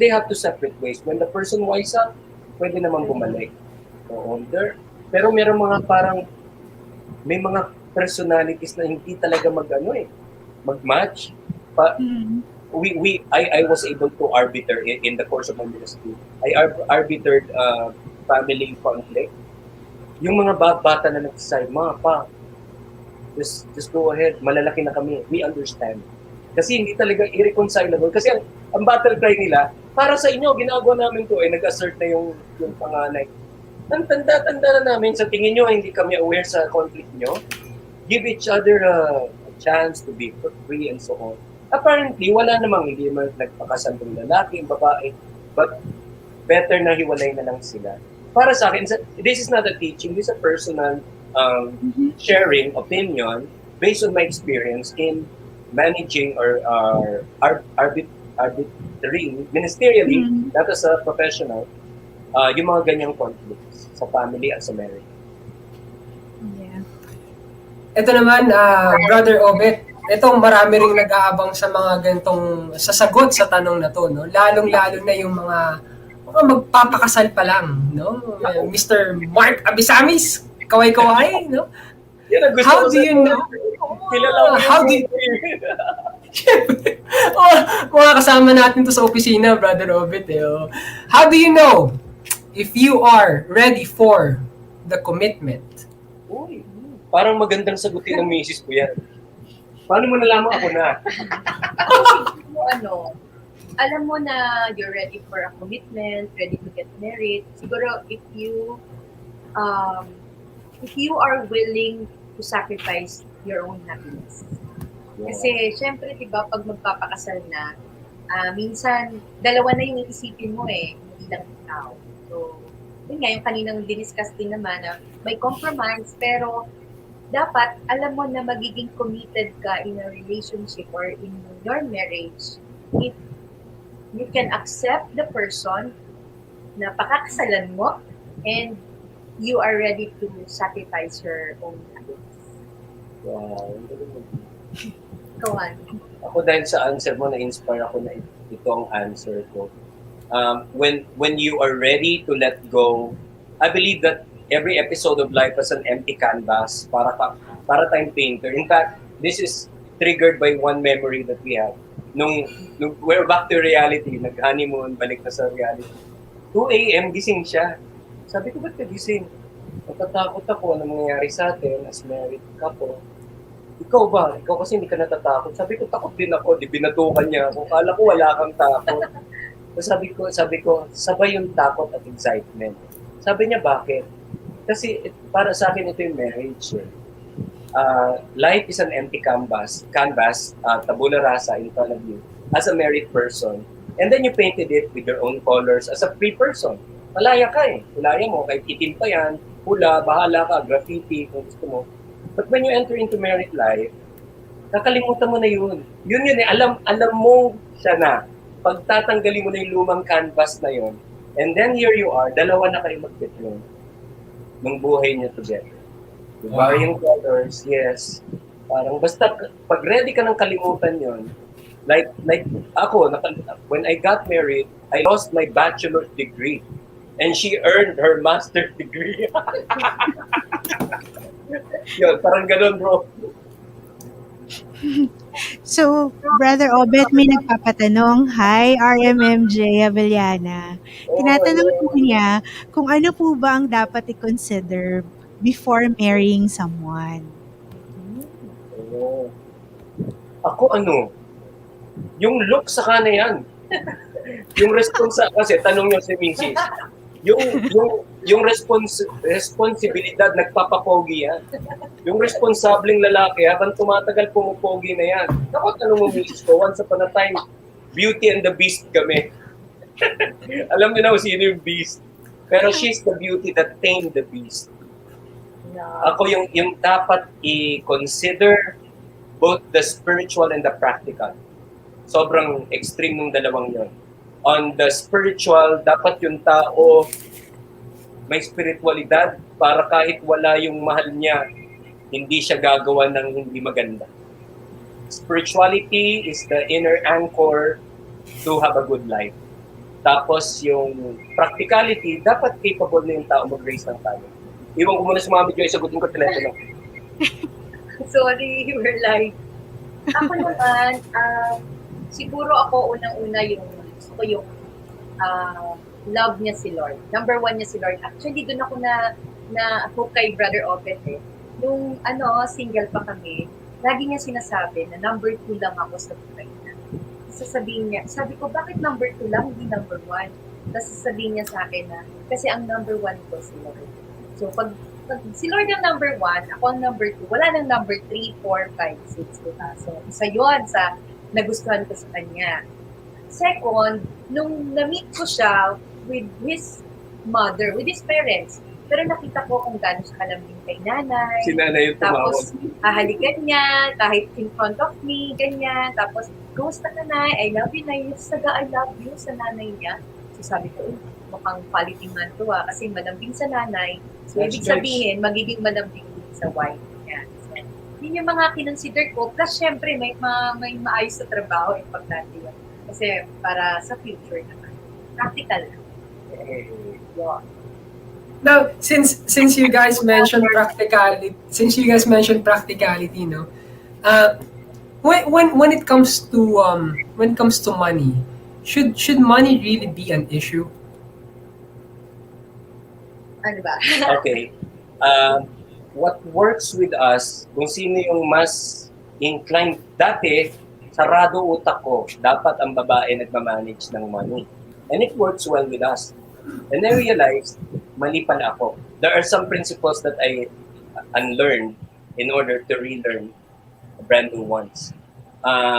they have to separate ways. When the person wise up, pwede naman bumalik. Pero meron mga parang, may mga personalities na hindi talaga mag-match. I was able to arbiter in the course of my ministry. I arbitered family conflict. Yung mga bata na nag-decide, just go ahead, malalaki na kami, we understand. Kasi hindi talaga irreconcilable. Kasi ang battle cry nila, para sa inyo, ginagawa namin to, nag-assert na yung panganay. Ang tanda-tanda na namin, sa tingin nyo, hindi kami aware sa conflict nyo. Give each other a chance to be free and so on. Apparently, wala namang hindi naman nagpakasal ng lalaki, babae, but better na hiwalay na lang sila. Para sa akin, this is not a teaching, this is a personal sharing opinion based on my experience in managing or arbitering ministerially, not as a professional, yung mga ganyang conflicts sa family at sa marriage. Yeah. Ito naman, Brother Obet, itong marami ring nag-aabang sa mga ganitong sasagot sa tanong na to, no? Lalong-lalo na yung mga magpapakasal pa lang, no? Mr. Mark Abisamis, kaway-kaway, no? How do you know? How do you... mga kasama natin to sa opisina, Brother Obet. How do you know if you are ready for the commitment? Uy, parang magandang sagutin ng misis ko yan. Paano mo nalaman ako na? Alam mo na you're ready for a commitment, ready to get married. Siguro if you are willing to sacrifice your own happiness. Kasi syempre, 'di ba, pag magpapakasal na, minsan dalawa na yung iisipin mo hindi lang ikaw. So, yun nga yung kaninang diniscuss din naman na may compromise, pero dapat alam mo na magiging committed ka in a relationship or in your marriage if you can accept the person na pakakasalan mo and you are ready to sacrifice your own happiness. Wow. Go on. Ako dahil sa answer mo, na-inspire ako na ito ang answer ko. When you are ready to let go, I believe that every episode of life is an empty canvas para tayong painter. In fact, this is triggered by one memory that we have. Nung we're back to reality, nag-honeymoon, balik na sa reality. 2 a.m. gising siya. Sabi ko, ba't ka gising? Natatakot ako na mangyayari sa atin as married couple. Ikaw ba? Ikaw kasi hindi ka natatakot. Sabi ko, takot din ako. Di binatukan niya ako. Kala ko wala kang takot. Sabi ko, sabay yung takot at excitement. Sabi niya, bakit? Kasi para sa akin ito yung marriage. Life is an empty canvas, tabula rasa in front of you as a married person. And then you painted it with your own colors as a free person. Malaya ka Malaya mo, kahit itim pa yan, hula, bahala ka, graffiti, kung gusto mo. But when you enter into married life, nakalimutan mo na yun. Yun alam mo siya na. Pagtatanggalin mo na yung lumang canvas na yun, and then here you are, dalawa na kayo mag-between. ng buhay niyo together. The varying colors, yes. Parang basta pag ready ka ng kalimutan yon, like ako, when I got married, I lost my bachelor's degree and she earned her master's degree. Yun, parang ganun, bro. So, Brother Obet, may nagpapatanong, Hi, RMMJ Avellana. Tinatanong po niya kung ano po ba ang dapat i-consider before marrying someone. Oh. Ako yung look sa kana yan. Yung kasi tanong niyo si Mrs. Yung responsibilidad nagpapapogi yan. Yung responsableng lalaki habang tumatagal pumupogi na yan. Ako tanong mo Mrs. ko, once upon a time, Beauty and the Beast kami. Alam niyo na kung sino yung Beast. Pero she's the beauty that tamed the Beast. Ako yung dapat i-consider both the spiritual and the practical. Sobrang extreme nung dalawang yon. On the spiritual, dapat yung tao may spiritualidad para kahit wala yung mahal niya, hindi siya gagawa ng hindi maganda. Spirituality is the inner anchor to have a good life. Tapos yung practicality, dapat capable na yung tao mag-raise ng tayo. Iwan ko muna si Mami Joy, sagutin ko telepono. Sorry, we're live. Ako naman, siguro ako unang-una yung love niya si Lord. Number 1 niya si Lord. Actually, doon ako na-hook kay Brother Obet eh. Nung single pa kami, lagi niya sinasabi na number 2 lang ako sa buhay niya. Sasabihin niya, sabi ko, bakit number 2 lang, hindi number 1? Tapos sasabihin niya sa akin na, kasi ang number 1 ko si Lord. So, pag si Lord ang number 1, ako ang number 2, wala nang number 3, 4, 5, 6, diba? So, isa yun sa nagustuhan ko sa kanya. Second, nung na-meet ko siya with his mother, with his parents, pero nakita ko kung gaano siya kalambing kay nanay. Si nanay yung tumawag. Tapos, hahalikan niya, kahit in front of me, ganyan. Tapos, kumusta ka na? I love you na. Yung saga, I love you sa nanay niya. So, sabi ko, mukhang quality man to kasi malambing sa nanay. So, ibig sabihin, magiging malambing din sa wife niya. So, yun yung mga kinonsider ko. Plus, syempre, may maayos sa trabaho yung pagdati yun. Kasi para sa future naman. Practical na. Yeah. Now, since you guys mentioned practicality, no, when it comes to money, should money really be an issue? Ano ba? Okay. What works with us, kung sino yung mas inclined, dati, sarado utak ko, dapat ang babae nagmamanage ng money. And it works well with us. And I realized, mali pala ako. There are some principles that I unlearned in order to relearn brand new ones.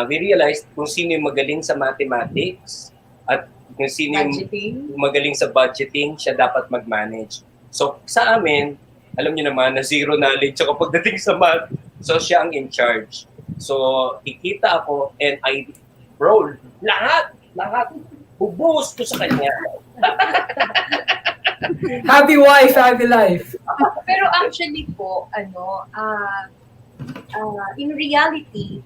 We realized kung sino yung magaling sa mathematics at kung sino yung magaling sa budgeting, siya dapat mag-manage. So sa amin, alam niyo naman na zero knowledge ako pagdating sa math. So siya ang in charge. So kikita ako and I roll lahat. Bubuhos ko sa kanya. Happy wife, happy life. Pero actually po, in reality,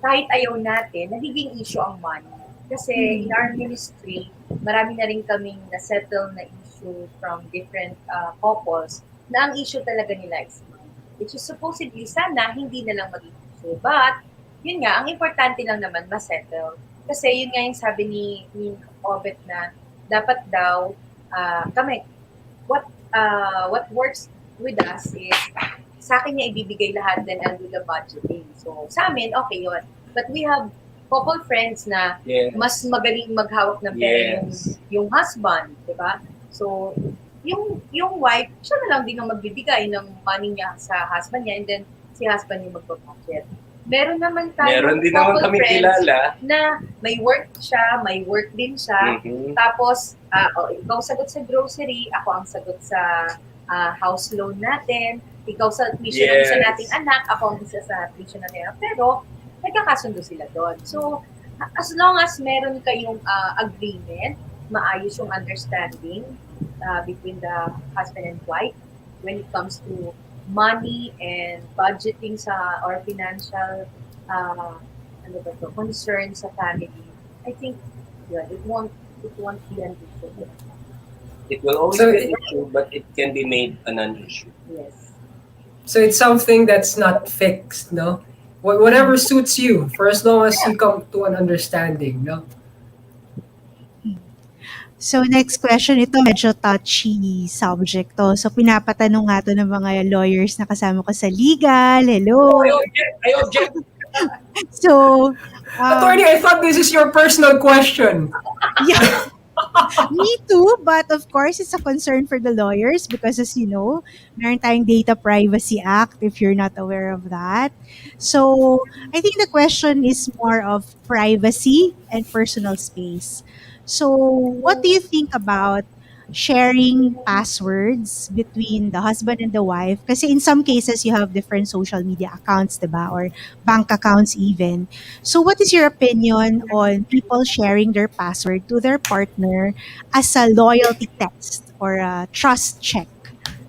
kahit ayaw natin, nagiging issue ang money. Kasi in our ministry, marami na rin kaming na-settle na issue from different couples na ang issue talaga nila is money. Which is supposedly, sana hindi na lang maging issue. But, yun nga, ang importante lang naman ma-settle. Kasi yun nga yung sabi ni Obet na dapat daw kami, what works with us is sa akin niya ibibigay lahat, then I'll do the budgeting. So sa amin, okay yun. But we have couple friends na mas magaling maghawak ng pera yung husband, di ba? So yung wife, siya na lang din ang magbibigay ng money niya sa husband niya and then si husband yung magpapakit. Meron naman tayo meron din naman kami kilala na may work siya, may work din siya. Mm-hmm. Tapos, ikaw sagot sa grocery, ako ang sagot sa house loan natin, ikaw sa tuition ng isa nating anak, ako ang isa sa tuition natin anak. Pero, nagkakasundo sila doon. So, as long as meron kayong agreement, maayos yung understanding between the husband and wife, when it comes to money and budgeting sa or financial ano ba to, concern sa family, I think yeah, it won't be an issue. It will always So, be an issue, but it can be made a non-issue. Yes. so it's something that's not fixed, no? Whatever suits you, for as long as you come to an understanding, no? So next question, ito medyo touchy subject to. So pinapatanong nga to ng mga lawyers na kasama ko sa legal. Hello. I object. So, Attorney, I thought this is your personal question. yeah, me too. But of course, it's a concern for the lawyers because as you know, meron tayong Data Privacy Act if you're not aware of that. So, I think the question is more of privacy and personal space. So, what do you think about sharing passwords between the husband and the wife? Kasi in some cases, you have different social media accounts, diba? Or bank accounts even. So, what is your opinion on people sharing their password to their partner as a loyalty test or a trust check?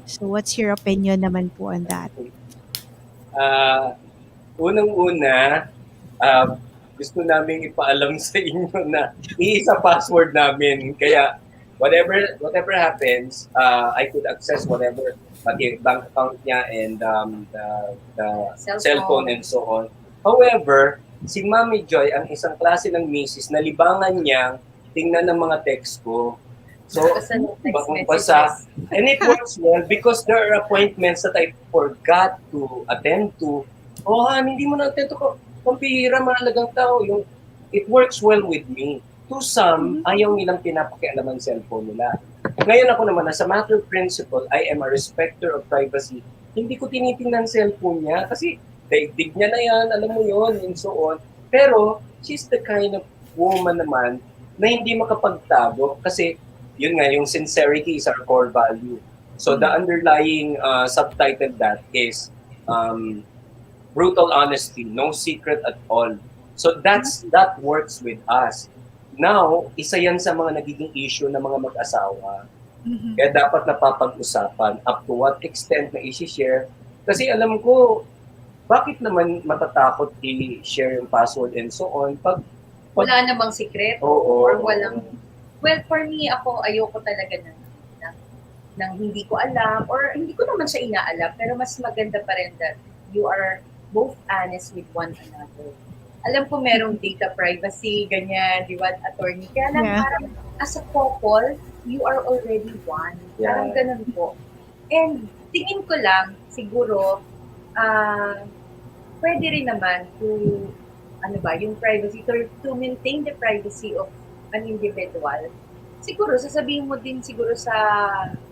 So, what's your opinion naman po on that? Unang-una, gusto namin ipaalam sa inyo na iisa password namin. Kaya whatever happens, I could access whatever, pati bank account niya and the cellphone and so on. However, si Mami Joy, ang isang klase ng misis, nalibangan niyang tingnan ng mga text ko. So, Basta ng text kung basa, and it works well because there are appointments that I forgot to attend to. Oh, hindi mo na-attend to ko. Pampihira, mahalagang tao. It works well with me. To some, ayaw nilang pinapakialaman cellphone nila. Ngayon ako naman, as a matter of principle, I am a respecter of privacy. Hindi ko tinitingnan cellphone niya kasi daigdig niya na yan, alam mo yon and so on. Pero, she's the kind of woman naman na hindi makapagtago kasi yun nga, yung sincerity is our core value. So the underlying subtitle that is brutal honesty, no secret at all. So that works with us. Now, isa yan sa mga nagiging issue ng mga mag-asawa. Kaya dapat napapag-usapan up to what extent na i-share. Kasi alam ko, bakit naman matatakot i-share yung password and so on? Wala namang sikreto or walang... Well, for me, ayoko talaga ng hindi ko alam or hindi ko naman siya inaalam pero mas maganda pa rin that you are both honest with one another. Alam ko merong data privacy, ganyan, di ba, attorney? Kaya lang parang as a couple, you are already one. Yeah. Parang ganun po. And tingin ko lang, siguro, pwede rin naman yung privacy, to maintain the privacy of an individual. Siguro, sasabihin mo din siguro sa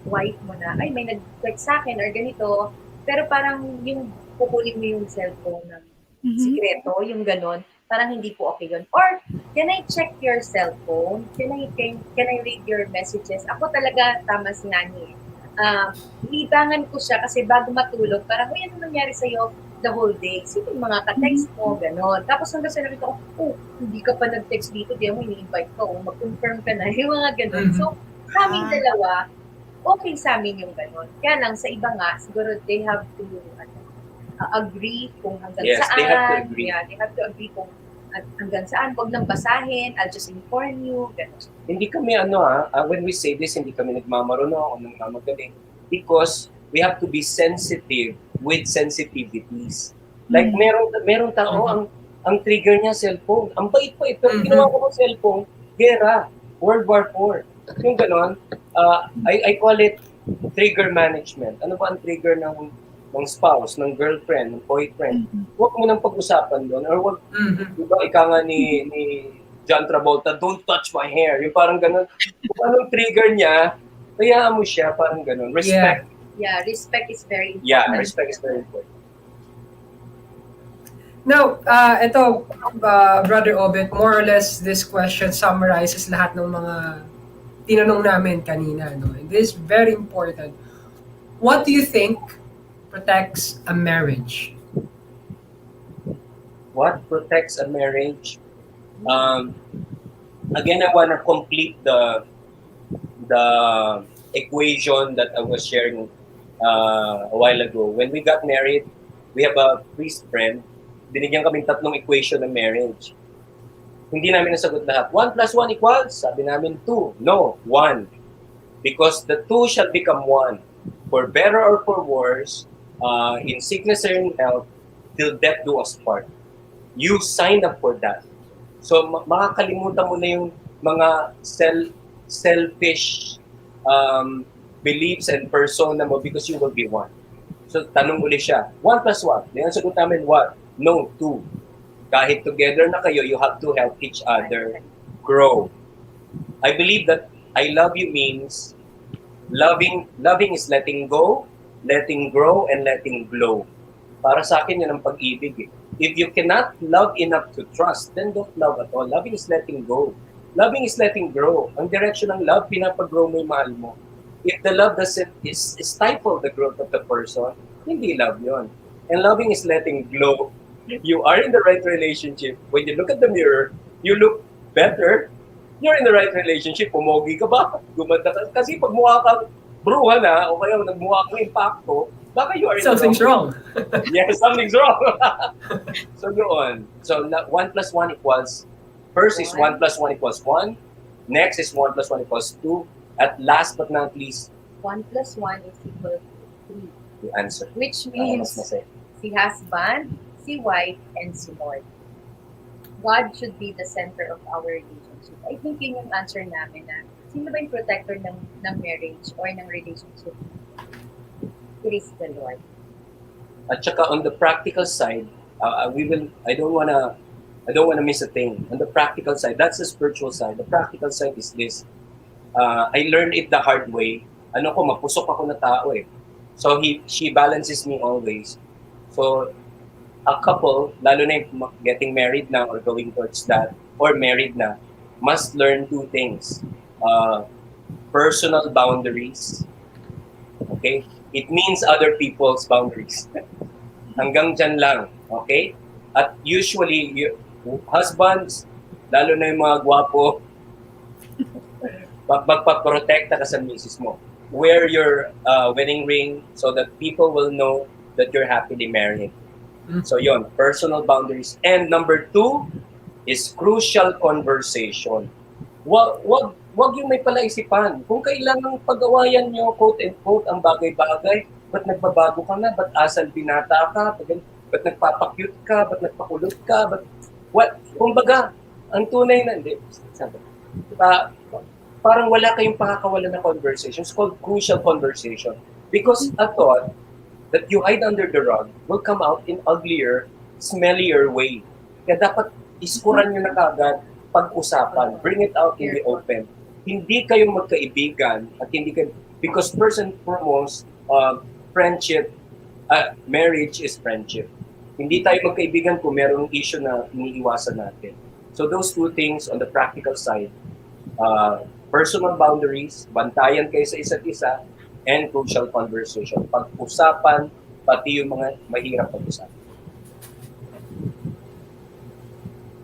wife mo na, ay, may nag-text sa akin or ganito, pero parang yung kukunin mo yung cellphone ng sikreto, yung ganon, parang hindi po okay yun. Or, can I check your cellphone? Can I read your messages? Ako talaga, tama si Nani. Libangan ko siya kasi bago matulog, parang, ano nangyari sa'yo the whole day? Sino yung mga ka-text mo? Ganon. Tapos hanggang sa nakita ko, hindi ka pa nag-text dito, di mo ini-invite ka, mag-confirm ka na, yung mga ganon. So, kaming dalawa, okay sa amin yung ganon. Kaya lang, sa iba nga, siguro they have to agree kung hanggang saan. They have to agree. Yeah, they have to agree kung hanggang saan. Huwag nang basahin, I'll just inform you, ganon. Hindi kami when we say this, hindi kami nagmamaroon o nagmamagaling because we have to be sensitive with sensitivities. Like merong tao ang trigger niya cellphone. Ang bait pa ito. Ginawa ko ng cellphone, gera, World War IV. Yung ganon, I call it trigger management. Ano ba ang trigger ng spouse, ng girlfriend, ng boyfriend? Huwag mo nang pag-usapan doon. Or huwag, diba, ika nga ni John Travolta, don't touch my hair. Yung parang ganon. Kung anong trigger niya, hayaan mo siya, parang ganon. Respect. Yeah, respect is very important. Yeah, respect is very important. Now, ito, Brother Obet, more or less this question summarizes lahat ng mga tinanong namin kanina. No? And this is very important. What do you think protects a marriage? What protects a marriage? Again, I want to complete the equation that I was sharing a while ago. When we got married, we have a priest friend. Binigyan kaming tatlong equation ng marriage. Hindi namin nasagot lahat. 1 plus 1 equals? Sabi namin 2. No, 1. Because the 2 shall become 1. For better or for worse, in sickness or in health, till death do us part. You signed up for that. So makakalimutan mo na yung mga selfish beliefs and persona mo because you will be one. So tanong uli siya, 1 plus 1. Then ang sagot namin, what? No, 2. Kahit together na kayo, you have to help each other grow. I believe that I love you means loving is letting go, letting grow, and letting glow. Para sa akin, yan ang pag-ibig. If you cannot love enough to trust, then don't love at all. Loving is letting go. Loving is letting grow. Ang direction ng love, pinapag-grow mo yung mahal mo. If the love doesn't stifle the growth of the person, hindi love yon. And loving is letting glow. You are in the right relationship. When you look at the mirror, you look better. You're in the right relationship. Pumogi ka ba? Gumanda ka. Kasi pag mukha ka bruha na, o kaya nagmukha kang impacto, baka you are in Something's the wrong. wrong. Yes, something's wrong. So yun. So 1 plus 1 equals, first is 1 plus 1 equals 1. Next is 1 plus 1 equals 2. At last but not least, 1 plus 1 is equal to 3. the answer. Which Mas means masaya. si husband, si wife, and si Lord. God should be the center of our relationship. I think yun yung answer namin na sino ba yung protector ng marriage or ng relationship? It is the Lord. At saka on the practical side, I don't wanna miss a thing. On the practical side, that's the spiritual side. The practical side is this. I learned it the hard way. Mapusok ako na tao eh. So she balances me always. So a couple, lalo na yung getting married na or going towards that, or married na, must learn 2 things. Personal boundaries. Okay? It means other people's boundaries. Hanggang dyan lang. Okay? At usually, husbands, lalo na yung mga gwapo, magpaprotekta ka sa misis mo. Wear your wedding ring so that people will know that you're happily married. So yon, personal boundaries. And number 2 is crucial conversation. Wag yung may palaisipan. Kung kailangang pag-awayan nyo, quote and quote, ang bagay-bagay, ba't nagbabago ka na? Ba't asal binata ka? Ba't nagpapakyut ka? Ba't nagpakulot ka? Kumbaga, ang tunay na, hindi, diba, parang wala kayong pakakawala na conversation. It's called crucial conversation. Because a thought that you hide under the rug will come out in uglier, smellier way. Kaya dapat iskuran nyo na kagad, pag-usapan, bring it out in the open. Hindi kayo magkaibigan at hindi kayo, because first and foremost, friendship, marriage is friendship. Hindi tayo magkaibigan kung merong issue na iniiwasan natin. So those 2 things on the practical side, personal boundaries, bantayan kayo sa isa't isa, and crucial conversation. Pag-usapan, pati yung mga mahirap pag-usapan.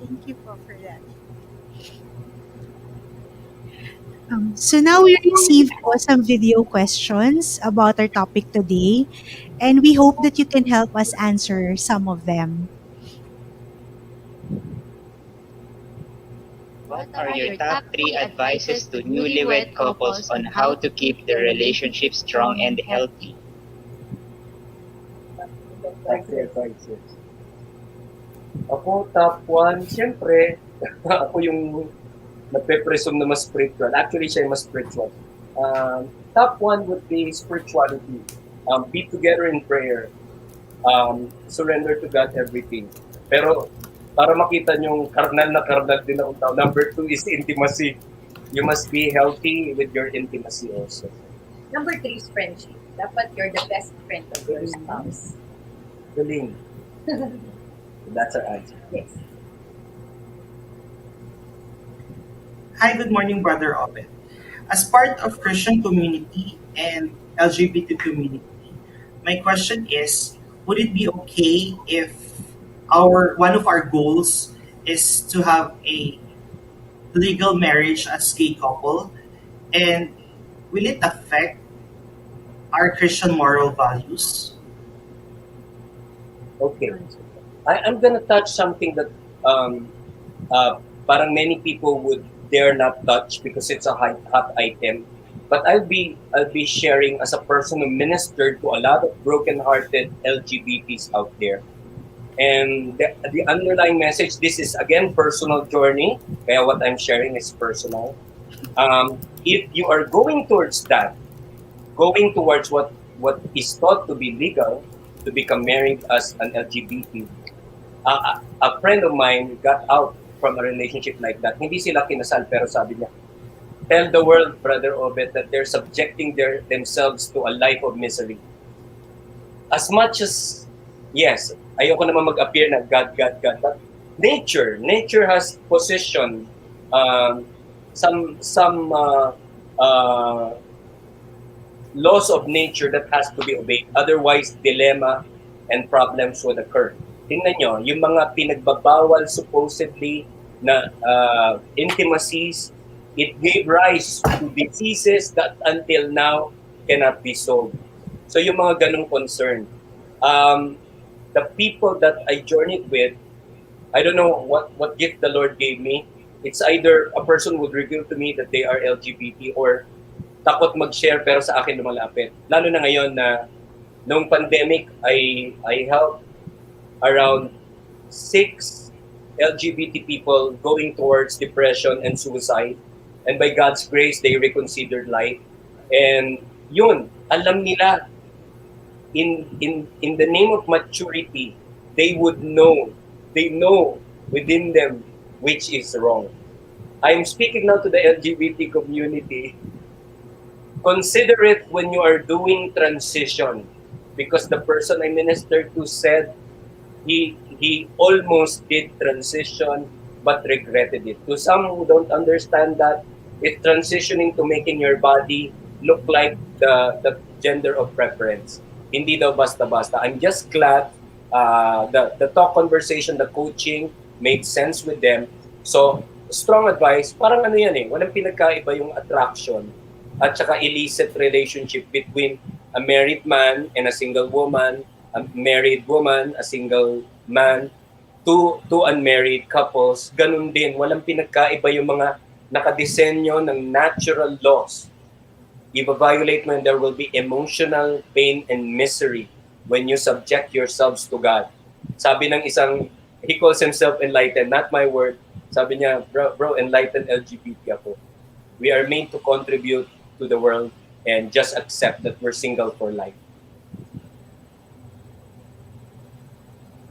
Thank you po for that. So now we received po some video questions about our topic today, and we hope that you can help us answer some of them. What are your top 3 advices to newlywed couples on how to keep their relationship strong and healthy? Ako, top 1, siyempre, ako yung nagpe-presume na mas spiritual. Actually, siya yung mas spiritual. Top 1 would be spirituality. Be together in prayer. Surrender to God everything. Pero, para makita nyo, karnal din akong tao. Number 2 is intimacy. You must be healthy with your intimacy also. Number 3 is friendship. Dapat you're the best friend of your spouse. Galing. That's our answer. Yes. Hi, good morning, Brother Open. As part of Christian community and LGBT community, my question is, would it be okay if one of our goals is to have a legal marriage as gay couple, and will it affect are Christian moral values? Okay. I'm gonna touch something that parang many people would dare not touch because it's a hot item. But I'll be sharing as a person who ministered to a lot of broken-hearted LGBTs out there. And the underlying message, this is again personal journey. Kaya what I'm sharing is personal. If you are going towards that, going towards what is thought to be legal, to become married as an LGBT, a friend of mine got out from a relationship like that. Hindi sila kinasal, pero sabi niya, tell the world, Brother Obet, that they're subjecting themselves to a life of misery. As much as, yes, ayoko naman mag-appear na God, but nature has positioned some laws of nature that has to be obeyed. Otherwise, dilemma and problems would occur. Tingnan nyo, yung mga pinagbabawal supposedly na intimacies, it gave rise to diseases that until now cannot be solved. So yung mga ganong concern. The people that I journeyed with, I don't know what gift the Lord gave me. It's either a person would reveal to me that they are LGBT or takot mag-share pero sa akin lumalapit. Lalo na ngayon na noong pandemic, I helped around 6 LGBT people going towards depression and suicide. And by God's grace, they reconsidered life. And yun, alam nila, in the name of maturity, they would know, they know within them which is wrong. I'm speaking now to the LGBT community. Consider it when you are doing transition, because the person I ministered to said he almost did transition but regretted it. To some who don't understand that, it's transitioning to making your body look like the gender of preference. Hindi daw basta-basta. I'm just glad the talk conversation, the coaching made sense with them. So, strong advice, parang ano yan walang pinagkaiba yung attraction at saka illicit relationship between a married man and a single woman, a married woman, a single man, two unmarried couples. Ganun din, walang pinagkaiba yung mga nakadesenyo ng natural laws. I-violate mo and there will be emotional pain and misery when you subject yourselves to God. Sabi ng isang, he calls himself enlightened, not my word. Sabi niya, bro, enlightened LGBT ako. We are made to contribute to the world and just accept that we're single for life.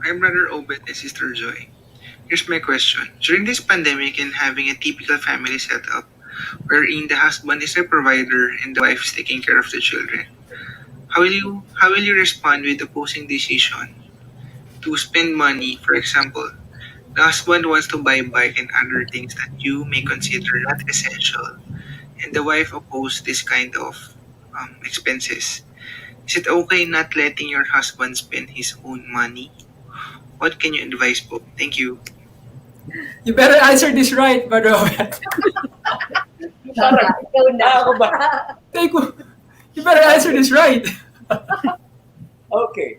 Hi, Brother Obet and Sister Joy. Here's my question. During this pandemic and having a typical family setup, wherein the husband is a provider and the wife is taking care of the children, how will you respond with opposing decision to spend money? For example, the husband wants to buy bike and other things that you may consider not essential, and the wife opposes this kind of expenses. Is it okay not letting your husband spend his own money? What can you advise po? Thank you. You better answer this right, Brother Obet. Ikaw na. Ako ba? You better answer this right. Okay.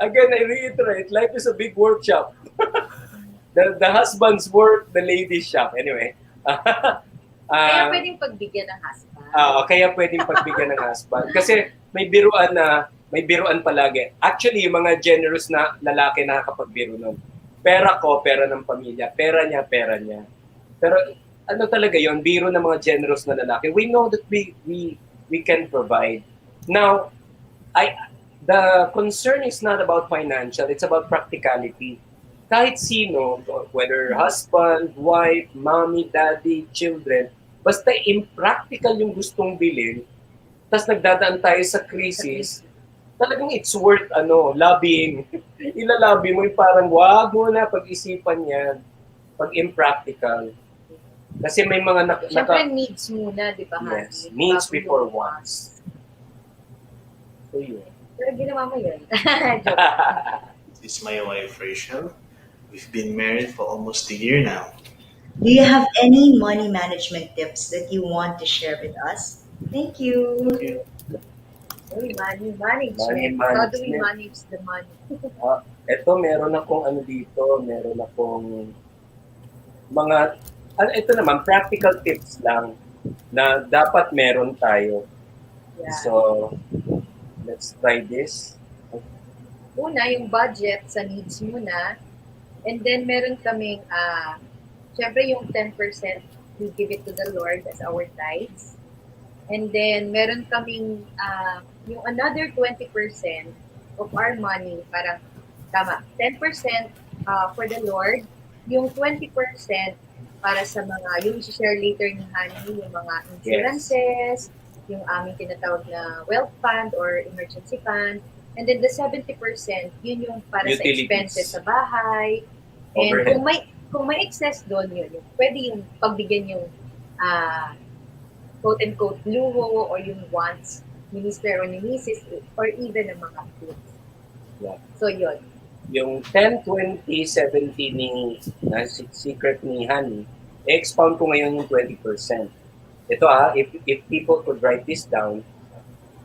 Again, I reiterate, life is a big workshop. The husband's work, the lady's shop. Anyway. Kaya pwedeng pagbigyan ng husband. Kaya pwedeng pagbigyan ng husband. Kasi may biruan palagi. Actually, yung mga generous na lalaki nakakapagbiro nun. Pera ko, pera ng pamilya. Pera niya. Pero ano talaga yon, biro ng mga generous na lalaki. We know that we can provide. Now, the concern is not about financial, it's about practicality. Kahit sino, whether husband, wife, mommy, daddy, children, basta impractical yung gustong bilhin, tas nagdadaan tayo sa crisis, talagang it's worth lobbying. Ilalabi mo yung parang wag mo na pag-isipan yan pag impractical. Kasi may mga Siyempre needs muna, di ba? Yes, needs before wants. So yun. Pero ginawa mo yun. This is my wife, Rachel. We've been married for almost a year now. Do you have any money management tips that you want to share with us? Thank you. Thank you. Money Money management. How do we management. manage the money? Eto, meron akong ano dito, meron akong mga, ito naman, practical tips lang na dapat meron tayo. Yeah. So, let's try this. Una, yung budget sa needs muna. And then, meron kaming, syempre yung 10%, we give it to the Lord as our tithes. And then, meron kaming, yung another 20% of our money, parang, tama, 10% for the Lord, yung 20% para sa mga, yung share later ni Honey, yung mga insurances, yung aming tinatawag na wealth fund or emergency fund. And then the 70%, yun yung para sa Utilities. expenses sa bahay. And Overhead. kung may excess doon yun, pwede yung pagbigyan yung quote-unquote luho or yung wants ni Mr. or ni Mrs. or even ang mga kids. Yeah. So yun. Yung 10, 20, 70 ni secret ni Honey, expound ko ngayon yung 20%. Ito if people could write this down,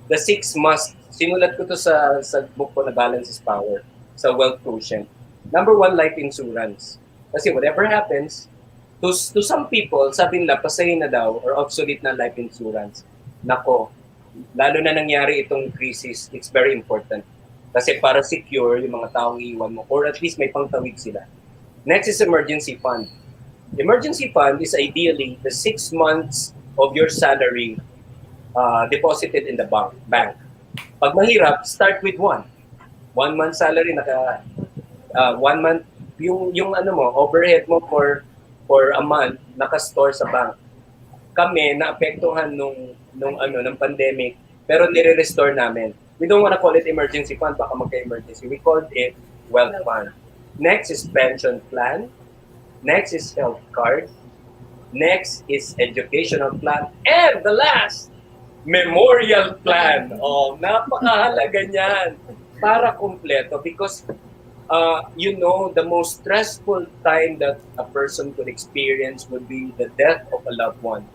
the 6 must, sinulat ko to sa book ko na Balance is Power, sa Wealth Quotient. Number 1, life insurance. Kasi whatever happens, to some people, sabi nila, pasayin na daw or obsolete na life insurance. Nako, lalo na nangyari itong crisis, it's very important. Kasi para secure yung mga taong iwan mo or at least may pangtawid sila. Next is emergency fund. Emergency fund is ideally the 6 months of your salary deposited in the bank. Pag mahirap, start with 1 month salary, 1 month, yung ano mo, overhead mo for a month, naka-store sa bank. Kami, naapektuhan ng pandemic, pero nire-restore namin. We don't want to call it emergency fund, baka magka-emergency. We called it wealth fund. Next is pension plan. Next is health card. Next is educational plan. And the last, memorial plan. Oh, napakahalaga niyan para kumpleto because the most stressful time that a person could experience would be the death of a loved one.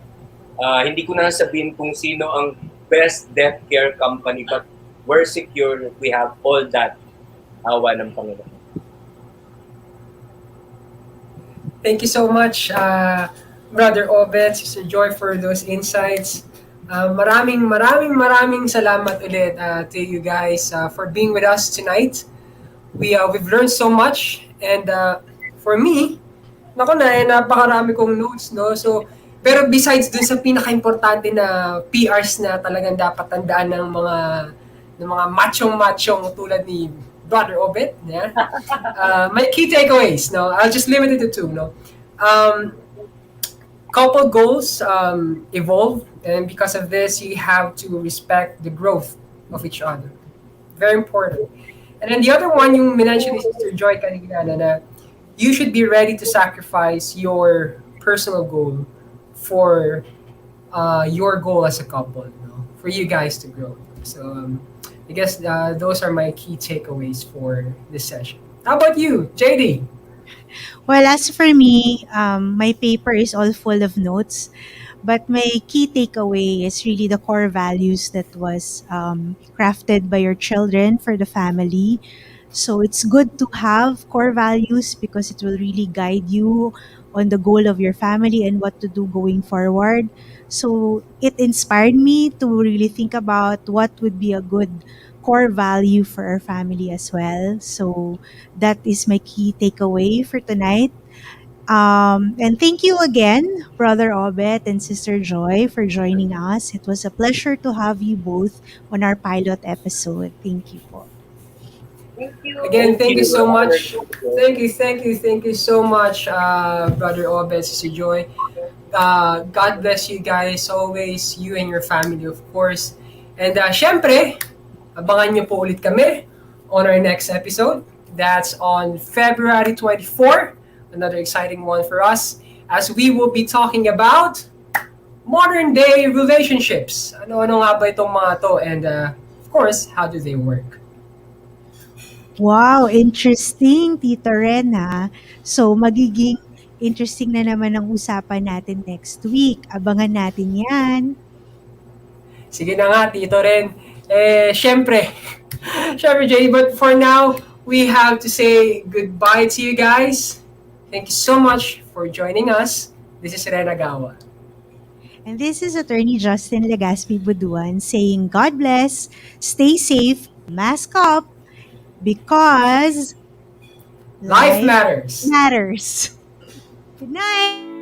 Hindi ko na sabihin kung sino ang best death care company, but we're secure. We have all that. Awa ng Panginoon. Thank you so much, Brother Obet, Sister Joy, for those insights. Maraming salamat ulit to you guys for being with us tonight. We've learned so much, and for me, napakarami kong notes, no? So, pero besides dun sa pinaka-importante na PRs na talagang dapat tandaan ng mga machong tulad ni Brother Obet, yeah? My key takeaways, no? I'll just limit it to 2, no? Couple goals evolve, and because of this, you have to respect the growth of each other. Very important. And then the other one, yung mention ni Sister Joy kanina na you should be ready to sacrifice your personal goal for your goal as a couple, for you guys to grow. So I guess those are my key takeaways for this session. How about you, JD? Well, as for me, my paper is all full of notes, but my key takeaway is really the core values that was crafted by your children for the family. So it's good to have core values because it will really guide you on the goal of your family and what to do going forward. So it inspired me to really think about what would be a good core value for our family as well. So that is my key takeaway for tonight. And thank you again, Brother Obet and Sister Joy, for joining us. It was a pleasure to have you both on our pilot episode. Thank you po. Thank you. Again, thank you so much. Thank you so much, Brother Obet, Sister Joy. God bless you guys always, you and your family, of course. And syempre, abangan niyo po ulit kami on our next episode. That's on February 24, another exciting one for us, as we will be talking about modern day relationships. Ano nga ba itong mga to? And of course, how do they work? Wow, interesting, Tita Rena. So, magiging interesting na naman ang usapan natin next week. Abangan natin yan. Sige na nga, Tito Ren. Syempre, Jay, but for now, we have to say goodbye to you guys. Thank you so much for joining us. This is Ren Agawa. And this is Attorney Justin Legaspi Buduan saying, God bless, stay safe, mask up, because Life matters. matters. Good night.